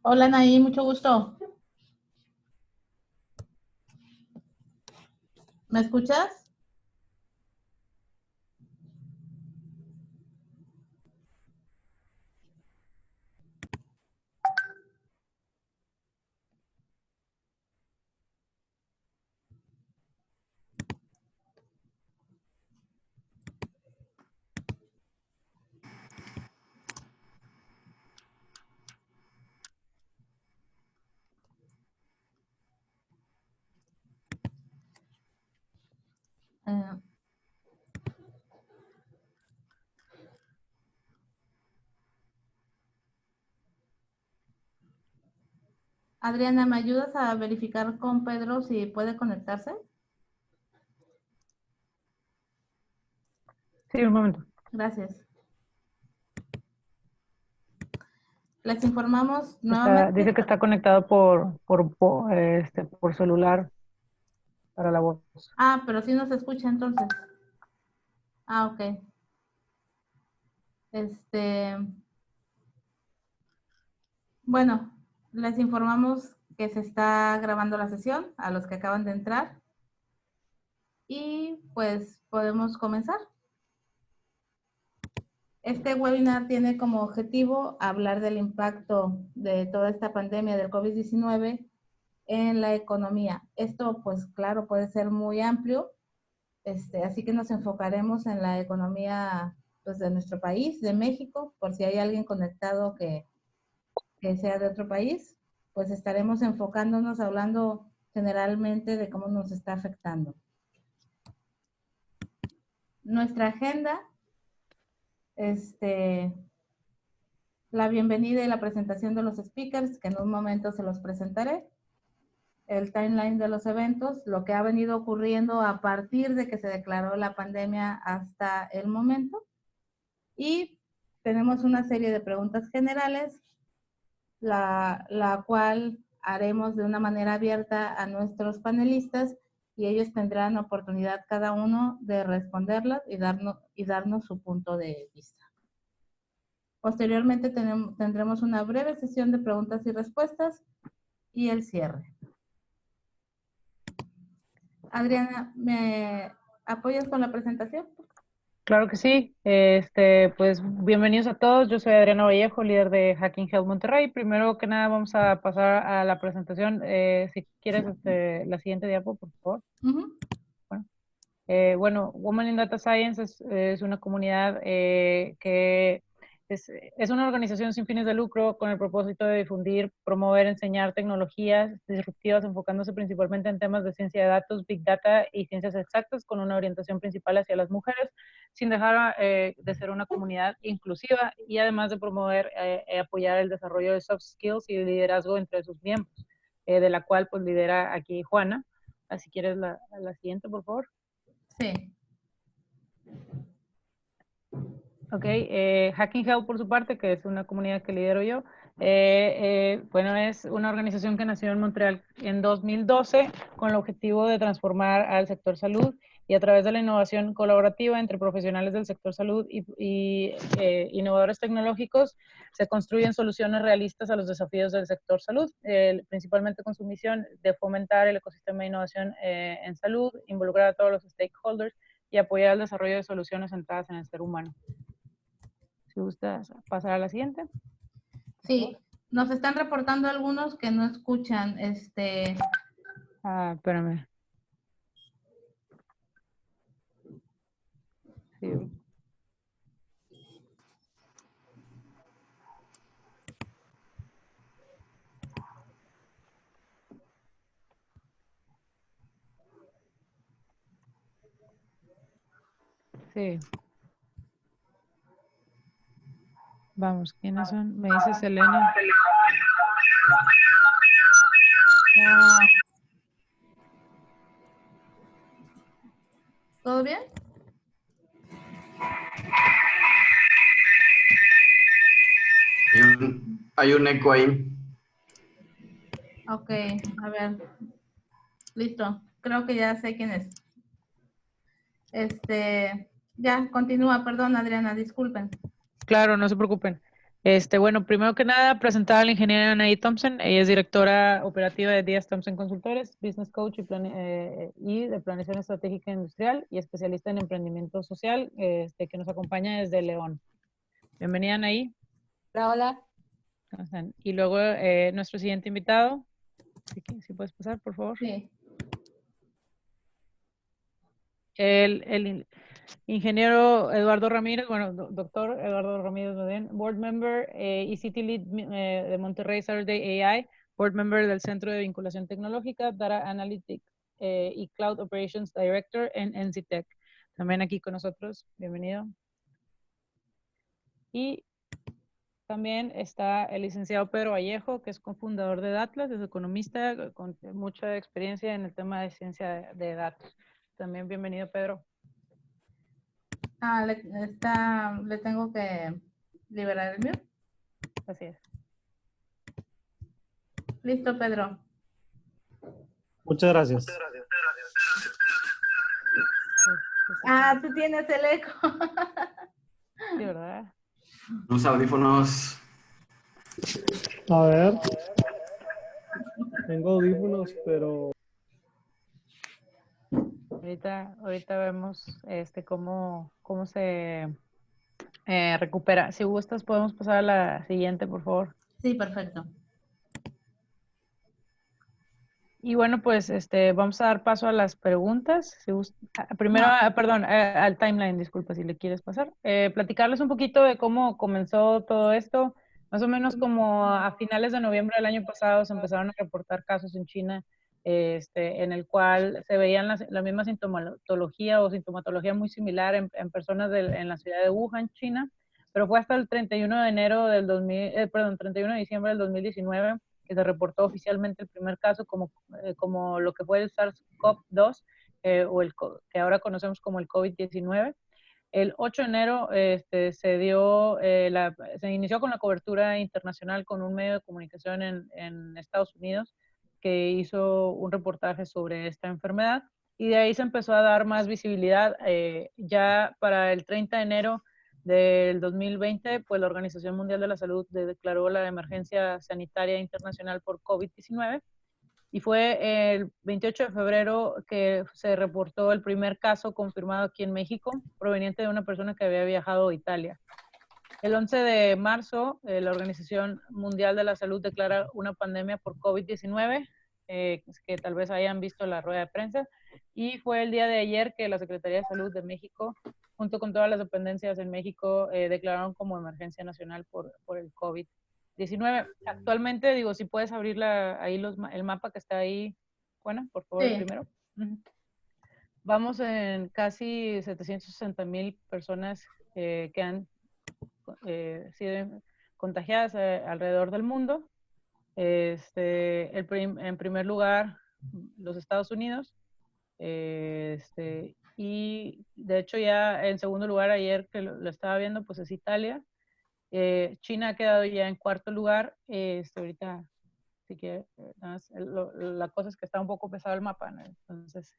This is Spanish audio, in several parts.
Hola, Naí, mucho gusto. ¿Me escuchas? Eh, Adriana, ¿me ayudas a verificar con Pedro si puede conectarse? Sí, un momento. Gracias. Les informamos nuevamente. Dice que está conectado por celular para la voz. Ah, pero sí nos escucha entonces. Ah, ok. Este, bueno, les informamos que se está grabando la sesión a los que acaban de entrar y pues podemos comenzar. Este webinar tiene como objetivo hablar del impacto de toda esta pandemia del COVID-19 en la economía. Esto, pues claro, puede ser muy amplio, así que nos enfocaremos en la economía pues, de nuestro país, de México, por si hay alguien conectado que sea de otro país, pues estaremos enfocándonos hablando generalmente de cómo nos está afectando. Nuestra agenda, este, la bienvenida y la presentación de los speakers, que en un momento se los presentaré, el timeline de los eventos, lo que ha venido ocurriendo a partir de que se declaró la pandemia hasta el momento. Y tenemos una serie de preguntas generales, la cual haremos de una manera abierta a nuestros panelistas y ellos tendrán oportunidad cada uno de responderlas y darnos su punto de vista. Posteriormente tendremos una breve sesión de preguntas y respuestas y el cierre. Adriana, ¿me apoyas con la presentación? Claro que sí. Pues bienvenidos a todos. Yo soy Adriana Vallejo, líder de Hacking Health Monterrey. Primero que nada, vamos a pasar a la presentación. Si quieres, la siguiente diapo, por favor. Bueno, Women in Data Science es una comunidad que es una organización sin fines de lucro con el propósito de difundir, promover, enseñar tecnologías disruptivas enfocándose principalmente en temas de ciencia de datos, big data y ciencias exactas con una orientación principal hacia las mujeres, sin dejar de ser una comunidad inclusiva y además de promover apoyar el desarrollo de soft skills y liderazgo entre sus miembros, de la cual pues lidera aquí Juana. Así quieres la siguiente, por favor. Sí. Ok, Hacking Health por su parte, que es una comunidad que lidero yo, es una organización que nació en Montreal en 2012 con el objetivo de transformar al sector salud y a través de la innovación colaborativa entre profesionales del sector salud y innovadores tecnológicos se construyen soluciones realistas a los desafíos del sector salud, principalmente con su misión de fomentar el ecosistema de innovación en salud, involucrar a todos los stakeholders y apoyar el desarrollo de soluciones centradas en el ser humano. Si gustas pasar a la siguiente. Sí, nos están reportando algunos que no escuchan. Espérame. Sí. Sí. Vamos, ¿quiénes son? Me dice Selena. ¿Todo bien? Hay un eco ahí. Ok, a ver. Listo. Creo que ya sé quién es. Ya, continúa. Perdón, Adriana, disculpen. Claro, no se preocupen. Bueno, primero que nada, presentar a la ingeniera Anaí Thompson. Ella es directora operativa de Díaz Thompson Consultores, business coach y de planeación estratégica industrial y especialista en emprendimiento social, que nos acompaña desde León. Bienvenida, Anaí. Hola, hola. ¿Cómo están? Y luego nuestro siguiente invitado. Si puedes pasar, por favor. Sí. El ingeniero Eduardo Ramírez, bueno, doctor Eduardo Ramírez Modén, board member y City Lead de Monterrey Saturday AI, board member del Centro de Vinculación Tecnológica, Data Analytics y Cloud Operations Director en NCTech. También aquí con nosotros, bienvenido. Y también está el licenciado Pedro Vallejo, que es cofundador de Datlas, es economista con mucha experiencia en el tema de ciencia de datos. También bienvenido, Pedro. Le tengo que liberar el mío. Así es. Listo, Pedro. Muchas gracias. Tú tienes el eco. Sí, ¿verdad? Los audífonos. A ver. Tengo audífonos, pero... Ahorita vemos cómo se recupera. Si gustas, podemos pasar a la siguiente, por favor. Sí, perfecto. Y bueno, pues vamos a dar paso a las preguntas. Primero, perdón, al timeline, disculpa si le quieres pasar. Platicarles un poquito de cómo comenzó todo esto. Más o menos como a finales de noviembre del año pasado se empezaron a reportar casos en China, en el cual se veían la misma sintomatología o sintomatología muy similar en personas en la ciudad de Wuhan, China, pero fue hasta el 31 de enero del 31 de diciembre del 2019 que se reportó oficialmente el primer caso como lo que fue el SARS-CoV-2 o que ahora conocemos como el COVID-19. El 8 de enero se inició con la cobertura internacional con un medio de comunicación en Estados Unidos que hizo un reportaje sobre esta enfermedad y de ahí se empezó a dar más visibilidad. Ya para el 30 de enero del 2020, pues la Organización Mundial de la Salud declaró la emergencia sanitaria internacional por COVID-19 y fue el 28 de febrero que se reportó el primer caso confirmado aquí en México, proveniente de una persona que había viajado a Italia. El 11 de marzo, la Organización Mundial de la Salud declara una pandemia por COVID-19, que tal vez hayan visto la rueda de prensa, y fue el día de ayer que la Secretaría de Salud de México, junto con todas las dependencias en México, declararon como emergencia nacional por el COVID-19. Actualmente, digo, si puedes abrir ahí el mapa que está ahí, Juana, por favor, Sí. el primero. Vamos en casi 760,000 personas que han sido contagiadas alrededor del mundo. En primer lugar, los Estados Unidos. Y de hecho ya en segundo lugar, ayer que lo estaba viendo, pues es Italia. China ha quedado ya en cuarto lugar. Ahorita, sí que la cosa es que está un poco pesado el mapa, ¿no? Entonces,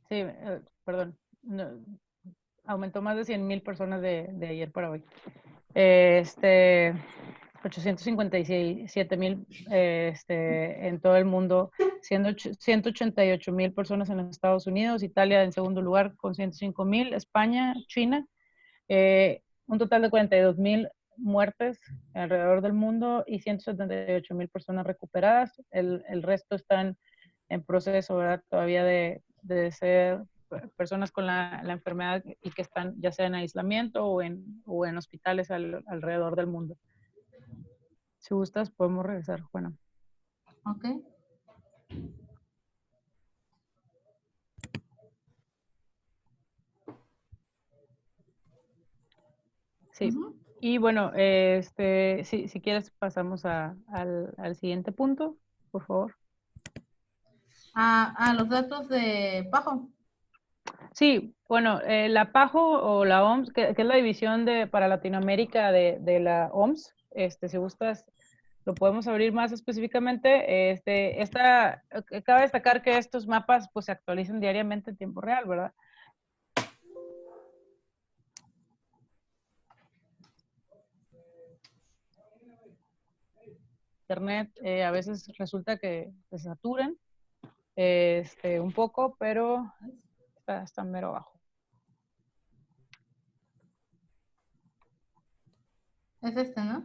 sí, perdón. No, aumentó más de 100,000 personas de ayer para hoy. 857,000 en todo el mundo, siendo 188,000 personas en los Estados Unidos, Italia en segundo lugar con 105,000, España, China, un total de 42,000 muertes alrededor del mundo y 178,000 personas recuperadas. El resto están en proceso, ¿verdad? Todavía de ser personas con la enfermedad y que están ya sea en aislamiento o en hospitales alrededor del mundo. Si gustas, podemos regresar, Juana. Ok. Sí. Y bueno, si quieres pasamos al siguiente punto, por favor. Los datos de PAHO. Sí, bueno, la PAHO o la OMS, que es la división para Latinoamérica de la OMS, si gustas, lo podemos abrir más específicamente. Cabe destacar que estos mapas pues se actualizan diariamente en tiempo real, ¿verdad? Internet a veces resulta que se saturan un poco, pero está mero abajo. Es este, ¿no?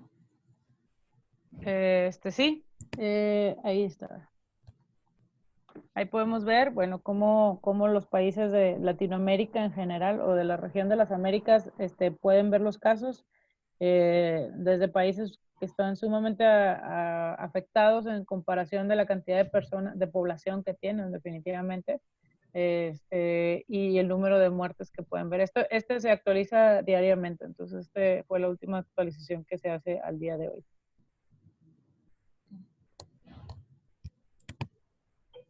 Sí, ahí está. Ahí podemos ver, bueno, cómo los países de Latinoamérica en general o de la región de las Américas pueden ver los casos desde países que están sumamente afectados en comparación de la cantidad de personas, de población que tienen definitivamente, y el número de muertes que pueden ver. Este se actualiza diariamente, entonces fue la última actualización que se hace al día de hoy.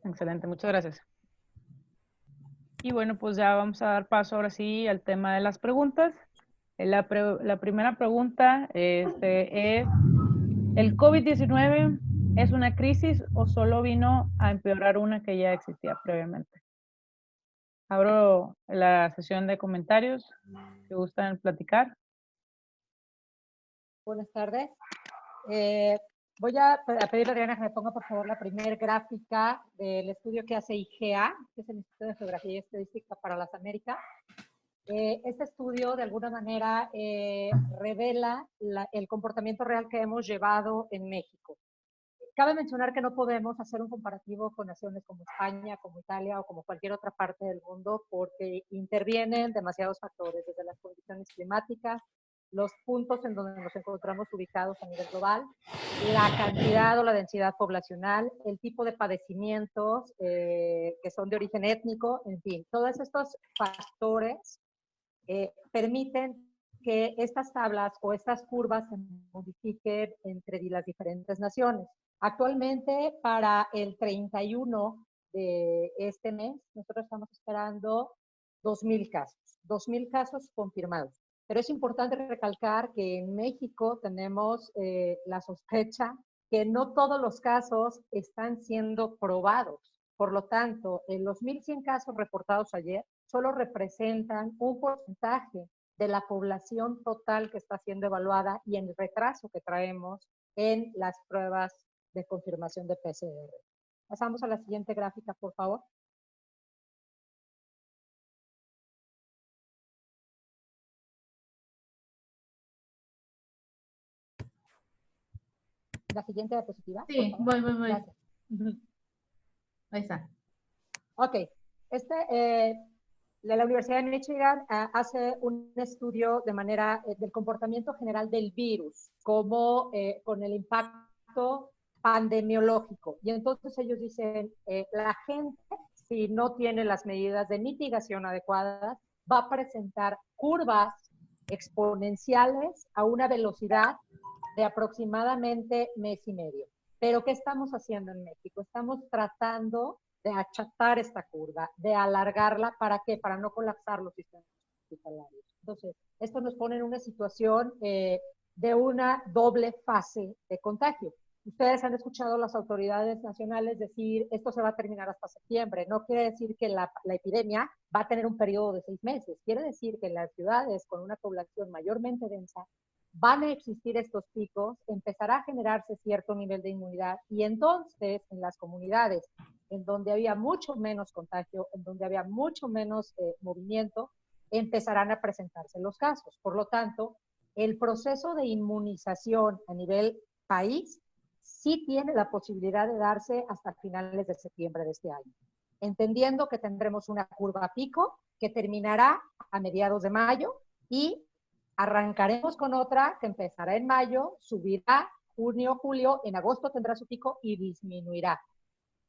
Excelente, muchas gracias. Y bueno, pues ya vamos a dar paso ahora sí al tema de las preguntas. La primera pregunta es, ¿el COVID-19 es una crisis o solo vino a empeorar una que ya existía previamente? Abro la sesión de comentarios, si gustan platicar. Buenas tardes. Voy a pedirle a Adriana que me ponga, por favor, la primera gráfica del estudio que hace IGEA, que es el Instituto de Geografía y Estadística para las Américas. Este estudio, de alguna manera, revela el comportamiento real que hemos llevado en México. Cabe mencionar que no podemos hacer un comparativo con naciones como España, como Italia o como cualquier otra parte del mundo porque intervienen demasiados factores, desde las condiciones climáticas, los puntos en donde nos encontramos ubicados a nivel global, la cantidad o la densidad poblacional, el tipo de padecimientos que son de origen étnico, en fin, todos estos factores permiten que estas tablas o estas curvas se modifiquen entre las diferentes naciones. Actualmente, para el 31 de este mes, nosotros estamos esperando 2,000 casos, 2,000 casos confirmados. Pero es importante recalcar que en México tenemos la sospecha que no todos los casos están siendo probados. Por lo tanto, en los 1,100 casos reportados ayer, solo representan un porcentaje de la población total que está siendo evaluada y en el retraso que traemos en las pruebas de confirmación de PCR. Pasamos a la siguiente gráfica, por favor. La siguiente diapositiva. Sí, voy. Gracias. Ahí está. Ok. La Universidad de Michigan hace un estudio de manera del comportamiento general del virus, como con el impacto pandemiológico. Y entonces ellos dicen, la gente, si no tiene las medidas de mitigación adecuadas, va a presentar curvas exponenciales a una velocidad de aproximadamente mes y medio. Pero ¿qué estamos haciendo en México? Estamos tratando de achatar esta curva, de alargarla, ¿para qué? Para no colapsar los sistemas hospitalarios. Entonces, esto nos pone en una situación de una doble fase de contagio. Ustedes han escuchado a las autoridades nacionales decir, esto se va a terminar hasta septiembre. No quiere decir que la epidemia va a tener un periodo de 6 meses. Quiere decir que en las ciudades con una población mayormente densa van a existir estos picos, empezará a generarse cierto nivel de inmunidad y entonces en las comunidades en donde había mucho menos contagio, en donde había mucho menos movimiento, empezarán a presentarse los casos. Por lo tanto, el proceso de inmunización a nivel país sí tiene la posibilidad de darse hasta finales de septiembre de este año, entendiendo que tendremos una curva pico que terminará a mediados de mayo y arrancaremos con otra que empezará en mayo, subirá junio, julio, en agosto tendrá su pico y disminuirá.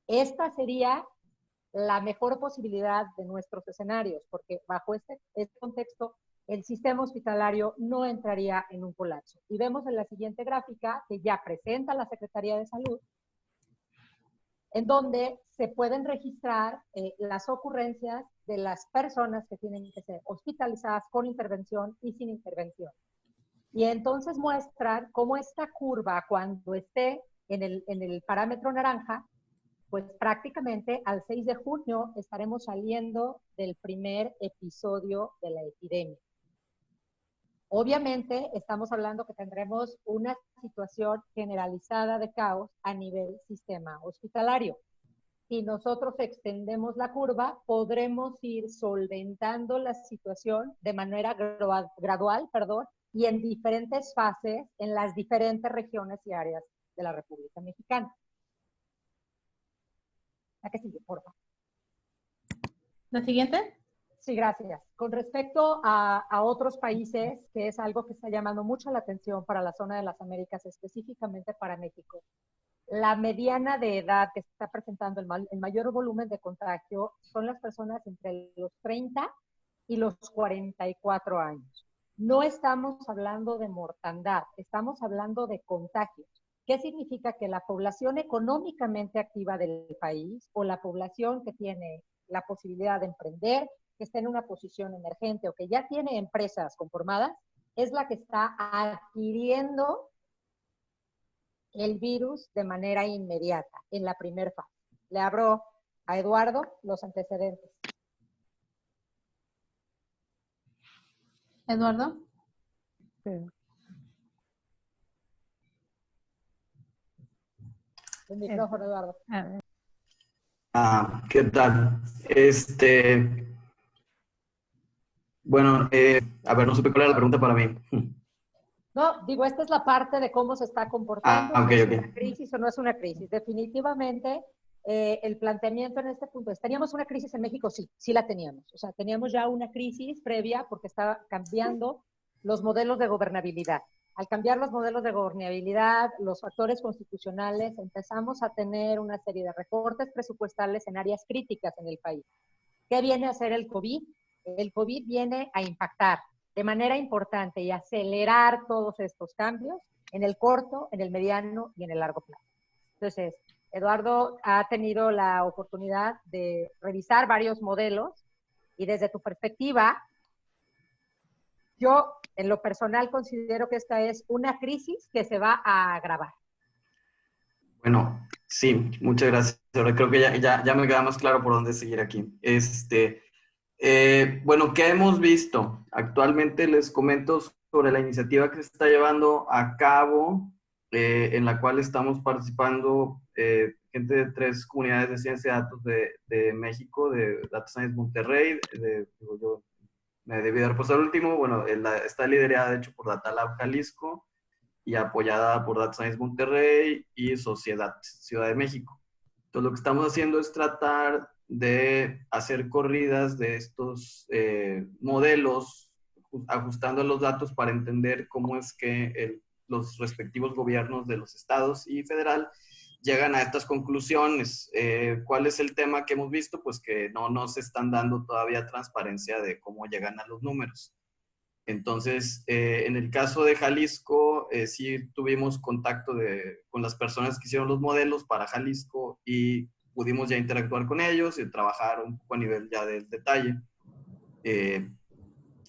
Esta sería la mejor posibilidad de nuestros escenarios, porque bajo este contexto el sistema hospitalario no entraría en un colapso. Y vemos en la siguiente gráfica que ya presenta la Secretaría de Salud, en donde se pueden registrar las ocurrencias de las personas que tienen que ser hospitalizadas con intervención y sin intervención. Y entonces muestran cómo esta curva, cuando esté en el parámetro naranja, pues prácticamente al 6 de junio estaremos saliendo del primer episodio de la epidemia. Obviamente estamos hablando que tendremos una situación generalizada de caos a nivel sistema hospitalario. Si nosotros extendemos la curva, podremos ir solventando la situación de manera gradual, y en diferentes fases en las diferentes regiones y áreas de la República Mexicana. ¿La que sigue, por favor? ¿La siguiente? Sí, gracias. Con respecto a otros países, que es algo que está llamando mucho la atención para la zona de las Américas, específicamente para México, la mediana de edad que está presentando el mayor volumen de contagio son las personas entre los 30 y los 44 años. No estamos hablando de mortandad, estamos hablando de contagios. ¿Qué significa? Que la población económicamente activa del país o la población que tiene la posibilidad de emprender, que está en una posición emergente o que ya tiene empresas conformadas, es la que está adquiriendo el virus de manera inmediata, en la primera fase. Le abro a Eduardo los antecedentes. Eduardo. Sí. El micrófono, Eduardo. ¿Qué tal? Bueno, a ver, no supe cuál era la pregunta para mí. No, digo, esta es la parte de cómo se está comportando, ok, si es ok. una crisis o no es una crisis. Definitivamente, el planteamiento en este punto es, ¿teníamos una crisis en México? Sí, sí la teníamos. O sea, teníamos ya una crisis previa porque estaba cambiando los modelos de gobernabilidad. Al cambiar los modelos de gobernabilidad, los factores constitucionales, empezamos a tener una serie de recortes presupuestales en áreas críticas en el país. ¿Qué viene a hacer el COVID? El COVID viene a impactar de manera importante y acelerar todos estos cambios en el corto, en el mediano y en el largo plazo. Entonces, Eduardo ha tenido la oportunidad de revisar varios modelos y desde tu perspectiva, yo en lo personal considero que esta es una crisis que se va a agravar. Bueno, sí, muchas gracias. Ahora creo que ya me queda más claro por dónde seguir aquí. Bueno, ¿qué hemos visto? Actualmente les comento sobre la iniciativa que se está llevando a cabo, en la cual estamos participando gente de 3 comunidades de ciencia de datos de México, de Data Science Monterrey, yo me debí dar por el último, bueno, está liderada de hecho por Data Lab Jalisco y apoyada por Data Science Monterrey y Sociedad Ciudad de México. Entonces, lo que estamos haciendo es tratar de hacer corridas de estos modelos, ajustando los datos para entender cómo es que los respectivos gobiernos de los estados y federal llegan a estas conclusiones. ¿Cuál es el tema que hemos visto? Pues que no se están dando todavía transparencia de cómo llegan a los números. Entonces, en el caso de Jalisco, sí tuvimos contacto con las personas que hicieron los modelos para Jalisco y pudimos ya interactuar con ellos y trabajar un poco a nivel ya del detalle.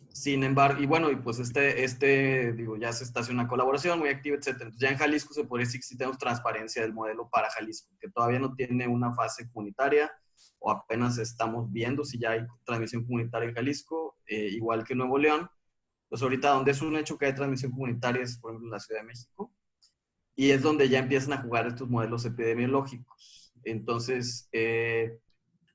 Sin embargo, y bueno, y pues digo, ya se está haciendo una colaboración muy activa, etc. Entonces ya en Jalisco se podría decir que sí tenemos transparencia del modelo para Jalisco, que todavía no tiene una fase comunitaria, o apenas estamos viendo si ya hay transmisión comunitaria en Jalisco, igual que Nuevo León. Pues ahorita donde es un hecho que hay transmisión comunitaria es, por ejemplo, en la Ciudad de México, y es donde ya empiezan a jugar estos modelos epidemiológicos. Entonces,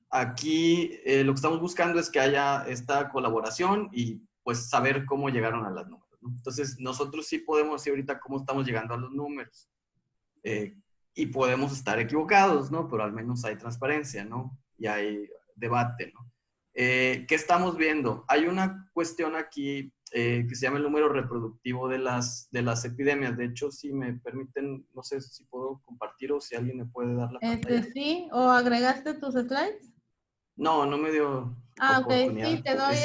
aquí lo que estamos buscando es que haya esta colaboración y pues saber cómo llegaron a los números, ¿no? Entonces, nosotros sí podemos decir ahorita cómo estamos llegando a los números. Y podemos estar equivocados, ¿no? Pero al menos hay transparencia, ¿no? Y hay debate, ¿no? ¿Qué estamos viendo? Hay una cuestión aquí que se llama el número reproductivo de las epidemias. De hecho, si me permiten, no sé si puedo compartir o si alguien me puede dar la pantalla. Sí, ¿o agregaste tus slides? No me dio oportunidad. Sí, te doy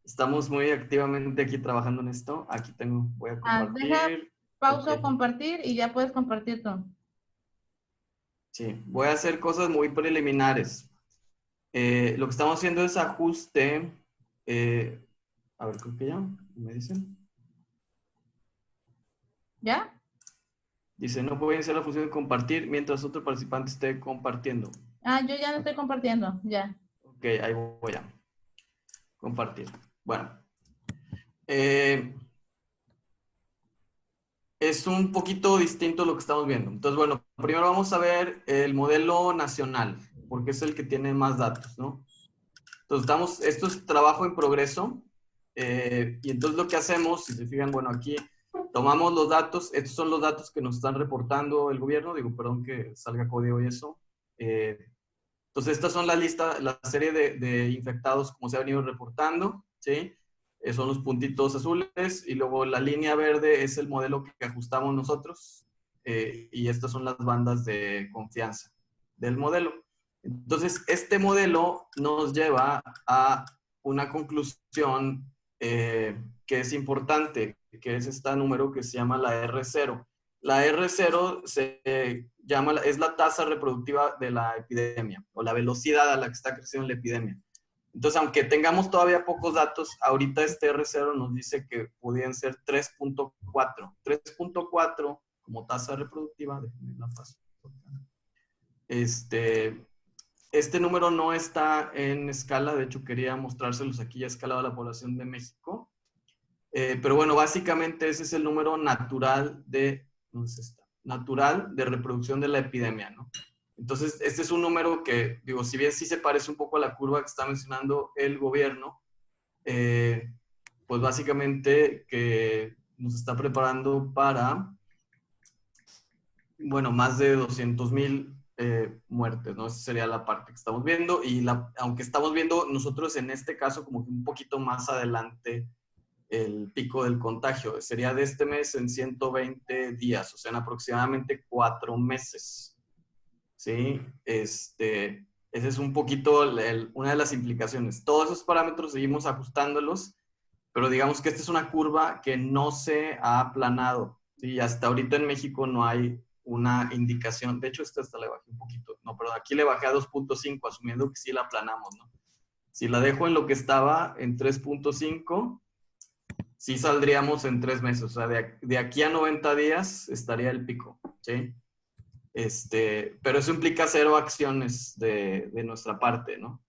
Estamos muy activamente aquí trabajando en esto. Aquí voy a compartir. Deja pausa Okay. compartir y ya puedes compartir tú. Sí, voy a hacer cosas muy preliminares. Lo que estamos haciendo es ajuste. A ver, creo que ya me dicen. ¿Ya? Dice, no puede iniciar la función de compartir mientras otro participante esté compartiendo. Yo ya no estoy compartiendo, ya. Ok, ahí voy a compartir. Bueno, Es un poquito distinto lo que estamos viendo. Entonces, bueno, primero vamos a ver el modelo nacional, porque es el que tiene más datos, ¿no? Entonces, esto es trabajo en progreso, y entonces lo que hacemos, si se fijan, bueno, aquí tomamos los datos, estos son los datos que nos están reportando el gobierno, digo, perdón que salga código y eso. Entonces, estas son la lista, la serie de infectados como se ha venido reportando, ¿sí? Son los puntitos azules, y luego la línea verde es el modelo que ajustamos nosotros, y estas son las bandas de confianza del modelo. Entonces, este modelo nos lleva a una conclusión que es importante, que es este número que se llama la R0. La R0 es la tasa reproductiva de la epidemia, o la velocidad a la que está creciendo la epidemia. Entonces, aunque tengamos todavía pocos datos, ahorita este R0 nos dice que podrían ser 3.4. 3.4 como tasa reproductiva. Déjenme la paso. Este número no está en escala, de hecho quería mostrárselos aquí a escala de la población de México. Pero bueno, básicamente ese es el número natural de, ¿dónde está? Natural de reproducción de la epidemia, ¿no? Entonces, este es un número que, digo, si bien sí se parece un poco a la curva que está mencionando el gobierno, pues básicamente que nos está preparando para, bueno, más de 200,000 muertes, ¿no? Esa sería la parte que estamos viendo, y aunque estamos viendo nosotros en este caso como que un poquito más adelante el pico del contagio, sería de este mes en 120 días, o sea, en aproximadamente 4 meses. ¿Sí? Ese es un poquito una de las implicaciones. Todos esos parámetros seguimos ajustándolos, pero digamos que esta es una curva que no se ha aplanado. ¿Sí? Hasta ahorita en México no hay una indicación. De hecho, esta hasta le bajé un poquito. No, perdón, aquí le bajé a 2.5, asumiendo que sí la aplanamos, ¿no? Si la dejo en lo que estaba, en 3.5, sí saldríamos en 3 meses. O sea, de aquí a 90 días estaría el pico, ¿sí? Pero eso implica 0 acciones de nuestra parte, ¿no?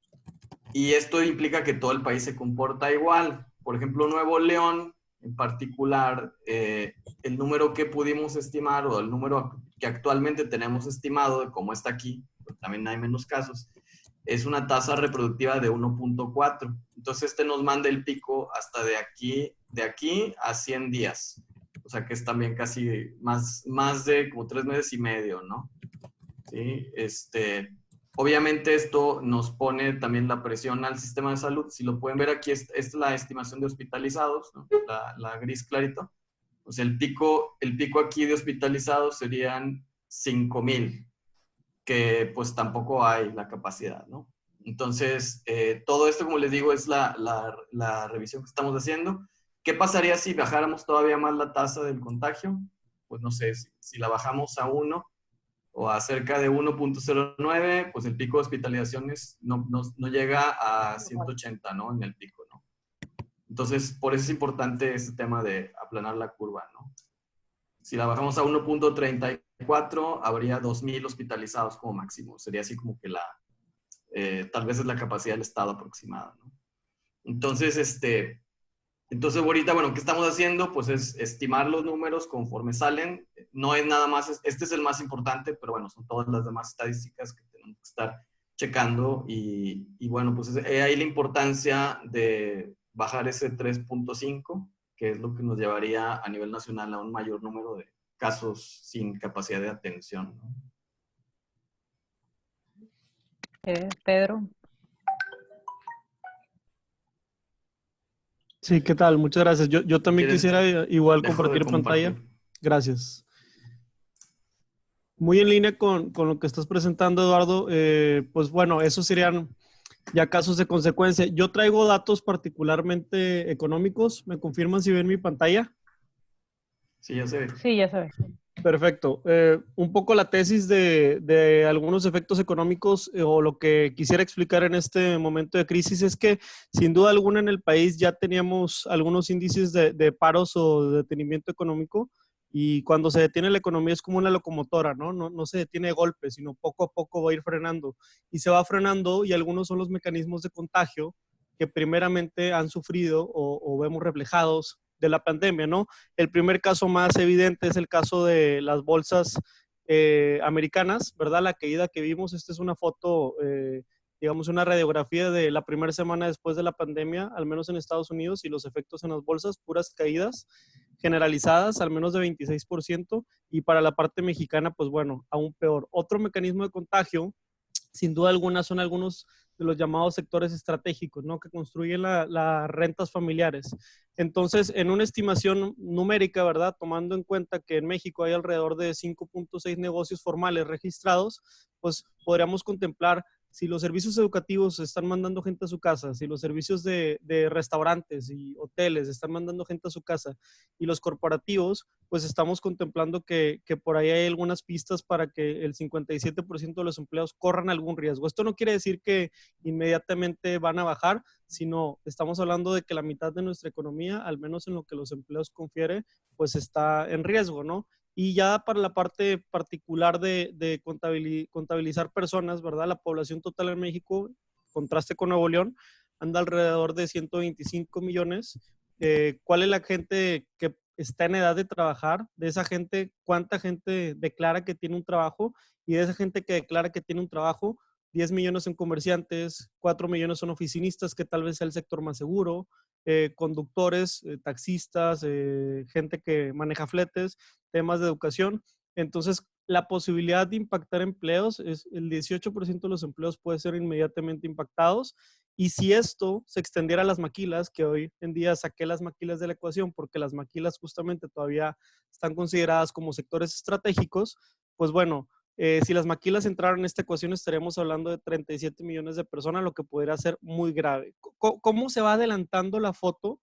Y esto implica que todo el país se comporta igual. Por ejemplo, Nuevo León, en particular, el número que pudimos estimar, o el número que actualmente tenemos estimado, de cómo está aquí, pues también hay menos casos, es una tasa reproductiva de 1.4. Entonces, nos manda el pico hasta de aquí a 100 días. O sea, que es también casi más de como 3 meses y medio, ¿no? Sí, obviamente esto nos pone también la presión al sistema de salud. Si lo pueden ver aquí, es la estimación de hospitalizados, ¿no? La gris clarito. O sea, el pico aquí de hospitalizados serían 5,000, que pues tampoco hay la capacidad, ¿no? Entonces, todo esto, como les digo, es la revisión que estamos haciendo. ¿Qué pasaría si bajáramos todavía más la tasa del contagio? Pues no sé, si la bajamos a 1 o a cerca de 1.09, pues el pico de hospitalizaciones no llega a 180, ¿no? En el pico, ¿no? Entonces, por eso es importante este tema de aplanar la curva, ¿no? Si la bajamos a 1.34, habría 2,000 hospitalizados como máximo. Sería así como que tal vez es la capacidad del estado aproximada, ¿no? Entonces, entonces ahorita, bueno, ¿qué estamos haciendo? Pues es estimar los números conforme salen. No es nada más, este es el más importante, pero bueno, son todas las demás estadísticas que tenemos que estar checando. Y bueno, pues ahí la importancia de bajar ese 3.5, que es lo que nos llevaría a nivel nacional a un mayor número de casos sin capacidad de atención, ¿no? Pedro. Sí, ¿qué tal? Muchas gracias. Yo también quisiera igual compartir pantalla. Gracias. Muy en línea con lo que estás presentando, Eduardo. Pues bueno, esos serían ya casos de consecuencia. Yo traigo datos particularmente económicos. ¿Me confirman si ven mi pantalla? Sí, ya se ve. Sí, ya se ve. Perfecto. Un poco la tesis de algunos efectos económicos, o lo que quisiera explicar en este momento de crisis, es que sin duda alguna en el país ya teníamos algunos índices de paros o de detenimiento económico, y cuando se detiene la economía es como una locomotora, ¿no? No se detiene de golpe, sino poco a poco va a ir frenando, y se va frenando, y algunos son los mecanismos de contagio que primeramente han sufrido o vemos reflejados de la pandemia, ¿no? El primer caso más evidente es el caso de las bolsas americanas, ¿verdad? La caída que vimos, esta es una foto, digamos, una radiografía de la primera semana después de la pandemia, al menos en Estados Unidos, y los efectos en las bolsas, puras caídas generalizadas, al menos de 26%, y para la parte mexicana, pues bueno, aún peor. Otro mecanismo de contagio, sin duda alguna, son algunos de los llamados sectores estratégicos, ¿no? Que construyen las rentas familiares. Entonces, en una estimación numérica, ¿verdad? Tomando en cuenta que en México hay alrededor de 5.6 negocios formales registrados, pues podríamos contemplar si los servicios educativos están mandando gente a su casa, si los servicios de restaurantes y hoteles están mandando gente a su casa y los corporativos, pues estamos contemplando que por ahí hay algunas pistas para que el 57% de los empleados corran algún riesgo. Esto no quiere decir que inmediatamente van a bajar, sino estamos hablando de que la mitad de nuestra economía, al menos en lo que los empleos confiere, pues está en riesgo, ¿no? Y ya para la parte particular de contabilizar personas, ¿verdad? La población total en México, contraste con Nuevo León, anda alrededor de 125 millones. ¿Cuál es la gente que está en edad de trabajar? De esa gente, ¿cuánta gente declara que tiene un trabajo? Y de esa gente que declara que tiene un trabajo, 10 millones son comerciantes, 4 millones son oficinistas, que tal vez sea el sector más seguro, conductores, taxistas, gente que maneja fletes, temas de educación. Entonces, la posibilidad de impactar empleos es el 18% de los empleos puede ser inmediatamente impactados. Y si esto se extendiera a las maquilas, que hoy en día saqué las maquilas de la ecuación porque las maquilas justamente todavía están consideradas como sectores estratégicos, pues bueno, si las maquilas entraran en esta ecuación estaríamos hablando de 37 millones de personas, lo que podría ser muy grave. ¿Cómo se va adelantando la foto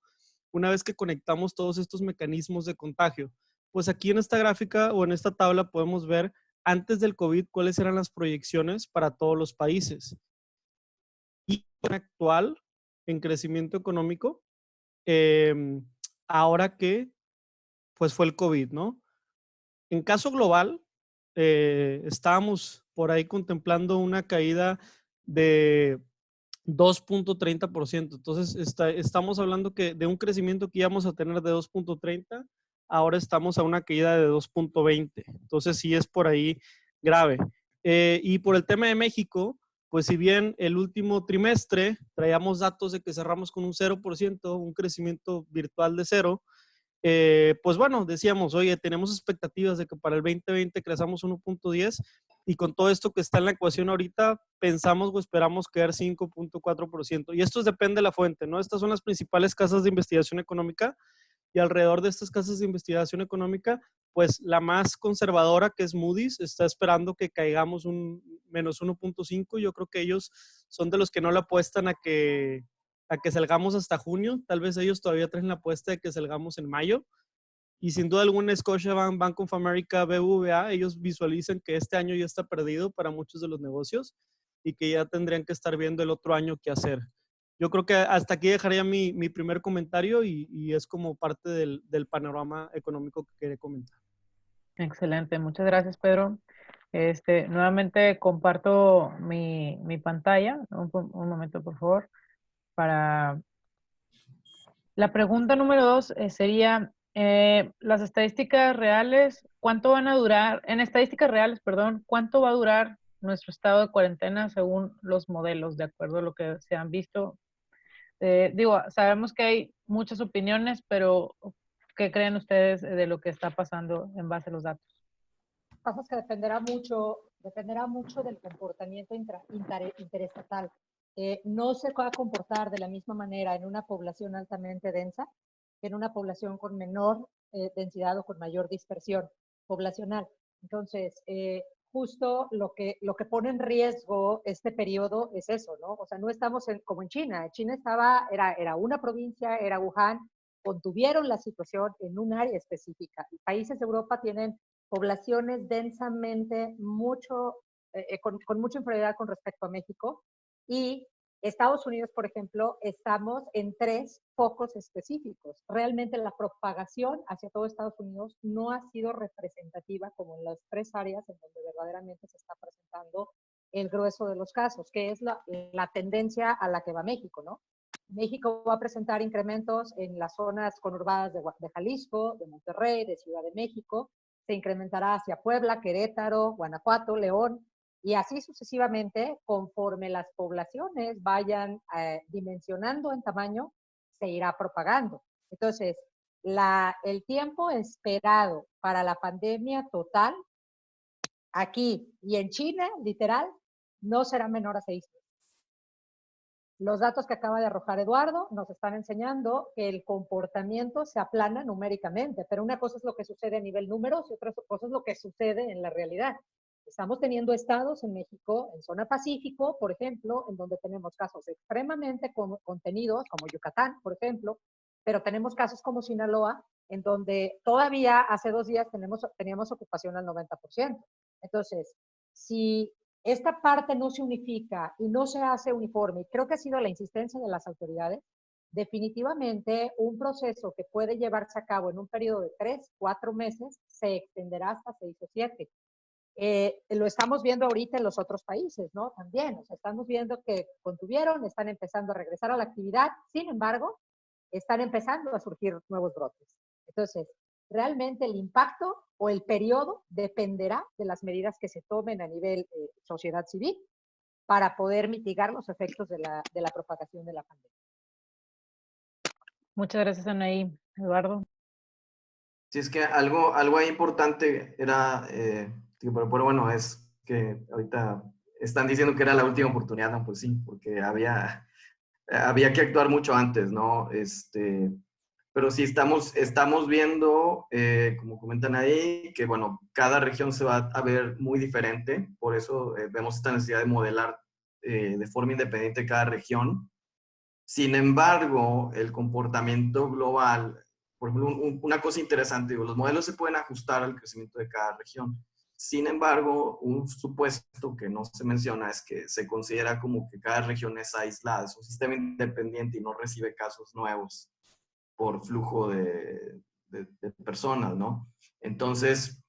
una vez que conectamos todos estos mecanismos de contagio? Pues aquí en esta gráfica o en esta tabla podemos ver antes del COVID cuáles eran las proyecciones para todos los países. Y actual en crecimiento económico, ahora que pues fue el COVID, ¿no? En caso global, estábamos por ahí contemplando una caída de 2.30%. Entonces, estamos hablando que de un crecimiento que íbamos a tener de 2.30, ahora estamos a una caída de 2.20. Entonces, sí es por ahí grave. Y por el tema de México, pues si bien el último trimestre traíamos datos de que cerramos con un 0%, un crecimiento virtual de cero, pues bueno, decíamos, oye, tenemos expectativas de que para el 2020 crezamos 1.10 y con todo esto que está en la ecuación ahorita, pensamos o esperamos quedar 5.4%. Y esto depende de la fuente, ¿no? Estas son las principales casas de investigación económica y alrededor de estas casas de investigación económica, pues la más conservadora, que es Moody's, está esperando que caigamos un menos 1.5. Yo creo que ellos son de los que no le apuestan a que salgamos hasta junio. Tal vez ellos todavía traen la apuesta de que salgamos en mayo. Y sin duda alguna, Scotiabank, Bank of America, BBVA, ellos visualizan que este año ya está perdido para muchos de los negocios y que ya tendrían que estar viendo el otro año qué hacer. Yo creo que hasta aquí dejaría mi primer comentario y es como parte del panorama económico que quería comentar. Excelente, muchas gracias, Pedro. Nuevamente comparto mi pantalla. Un momento, por favor. Para la pregunta número 2 sería, las estadísticas reales, ¿cuánto van a durar? En estadísticas reales, perdón, ¿cuánto va a durar nuestro estado de cuarentena según los modelos, de acuerdo a lo que se han visto? Sabemos que hay muchas opiniones, pero ¿qué creen ustedes de lo que está pasando en base a los datos? Pasa que dependerá mucho del comportamiento interestatal. No se va a comportar de la misma manera en una población altamente densa que en una población con menor densidad o con mayor dispersión poblacional. Entonces, justo lo que pone en riesgo este periodo es eso, ¿no? O sea, no estamos como en China. China era una provincia, era Wuhan, contuvieron la situación en un área específica. Y países de Europa tienen poblaciones densamente con mucha inferioridad con respecto a México, y Estados Unidos, por ejemplo, estamos en 3 focos específicos. Realmente la propagación hacia todo Estados Unidos no ha sido representativa como en las 3 áreas en donde verdaderamente se está presentando el grueso de los casos, que es la tendencia a la que va México, ¿no? México va a presentar incrementos en las zonas conurbadas de Jalisco, de Monterrey, de Ciudad de México. Se incrementará hacia Puebla, Querétaro, Guanajuato, León, y así sucesivamente, conforme las poblaciones vayan dimensionando en tamaño, se irá propagando. Entonces, el tiempo esperado para la pandemia total, aquí y en China, literal, no será menor a 6 meses. Los datos que acaba de arrojar Eduardo nos están enseñando que el comportamiento se aplana numéricamente, pero una cosa es lo que sucede a nivel números y otra cosa es lo que sucede en la realidad. Estamos teniendo estados en México, en zona Pacífico, por ejemplo, en donde tenemos casos extremadamente contenidos, como Yucatán, por ejemplo, pero tenemos casos como Sinaloa, en donde todavía hace 2 días teníamos ocupación al 90%. Entonces, si esta parte no se unifica y no se hace uniforme, y creo que ha sido la insistencia de las autoridades, definitivamente un proceso que puede llevarse a cabo en un periodo de 3, 4 meses se extenderá hasta 6 o 7. Lo estamos viendo ahorita en los otros países, ¿no? También, o sea, estamos viendo que contuvieron, están empezando a regresar a la actividad, sin embargo, están empezando a surgir nuevos brotes. Entonces, realmente el impacto o el periodo dependerá de las medidas que se tomen a nivel sociedad civil para poder mitigar los efectos de la propagación de la pandemia. Muchas gracias, Anaí. Eduardo. Sí, es que algo ahí importante era, pero bueno, es que ahorita están diciendo que era la última oportunidad, no, pues sí, porque había que actuar mucho antes, ¿no? Pero sí estamos viendo, como comentan ahí, que bueno, cada región se va a ver muy diferente, por eso vemos esta necesidad de modelar de forma independiente cada región. Sin embargo, el comportamiento global, por ejemplo, una cosa interesante, digo, los modelos se pueden ajustar al crecimiento de cada región. Sin embargo, un supuesto que no se menciona es que se considera como que cada región es aislada, es un sistema independiente y no recibe casos nuevos por flujo de personas, ¿no? Entonces,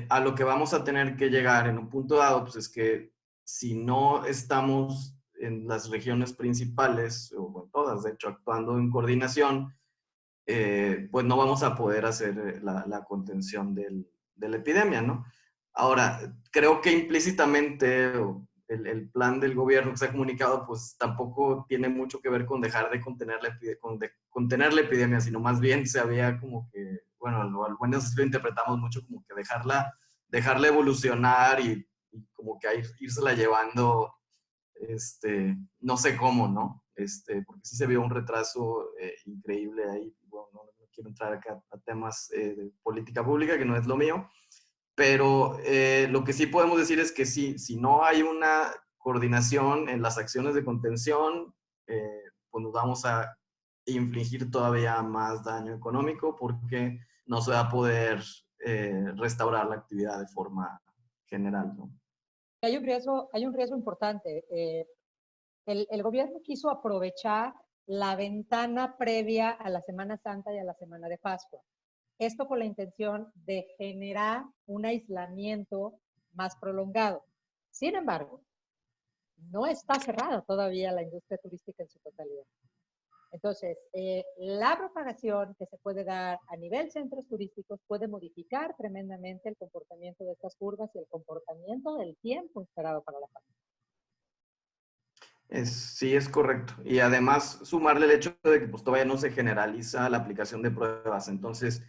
a lo que vamos a tener que llegar en un punto dado, pues es que si no estamos en las regiones principales, o en todas, de hecho, actuando en coordinación, pues no vamos a poder hacer la contención de la epidemia, ¿no? Ahora, creo que implícitamente el plan del gobierno que se ha comunicado, pues tampoco tiene mucho que ver con dejar de contener la epidemia, sino más bien se había como que, bueno, al menos lo interpretamos mucho como que dejarla evolucionar y como que írsela llevando, no sé cómo, ¿no? Porque sí se vio un retraso increíble ahí. Bueno, no quiero entrar acá a temas de política pública, que no es lo mío, pero lo que sí podemos decir es que sí, si no hay una coordinación en las acciones de contención, pues nos vamos a infligir todavía más daño económico porque no se va a poder restaurar la actividad de forma general, ¿no? Hay un riesgo importante. El gobierno quiso aprovechar la ventana previa a la Semana Santa y a la Semana de Pascua. Esto con la intención de generar un aislamiento más prolongado. Sin embargo, no está cerrada todavía la industria turística en su totalidad. Entonces, la propagación que se puede dar a nivel centros turísticos puede modificar tremendamente el comportamiento de estas curvas y el comportamiento del tiempo esperado para la pandemia. Sí, es correcto. Y además sumarle el hecho de que pues, todavía no se generaliza la aplicación de pruebas. Entonces,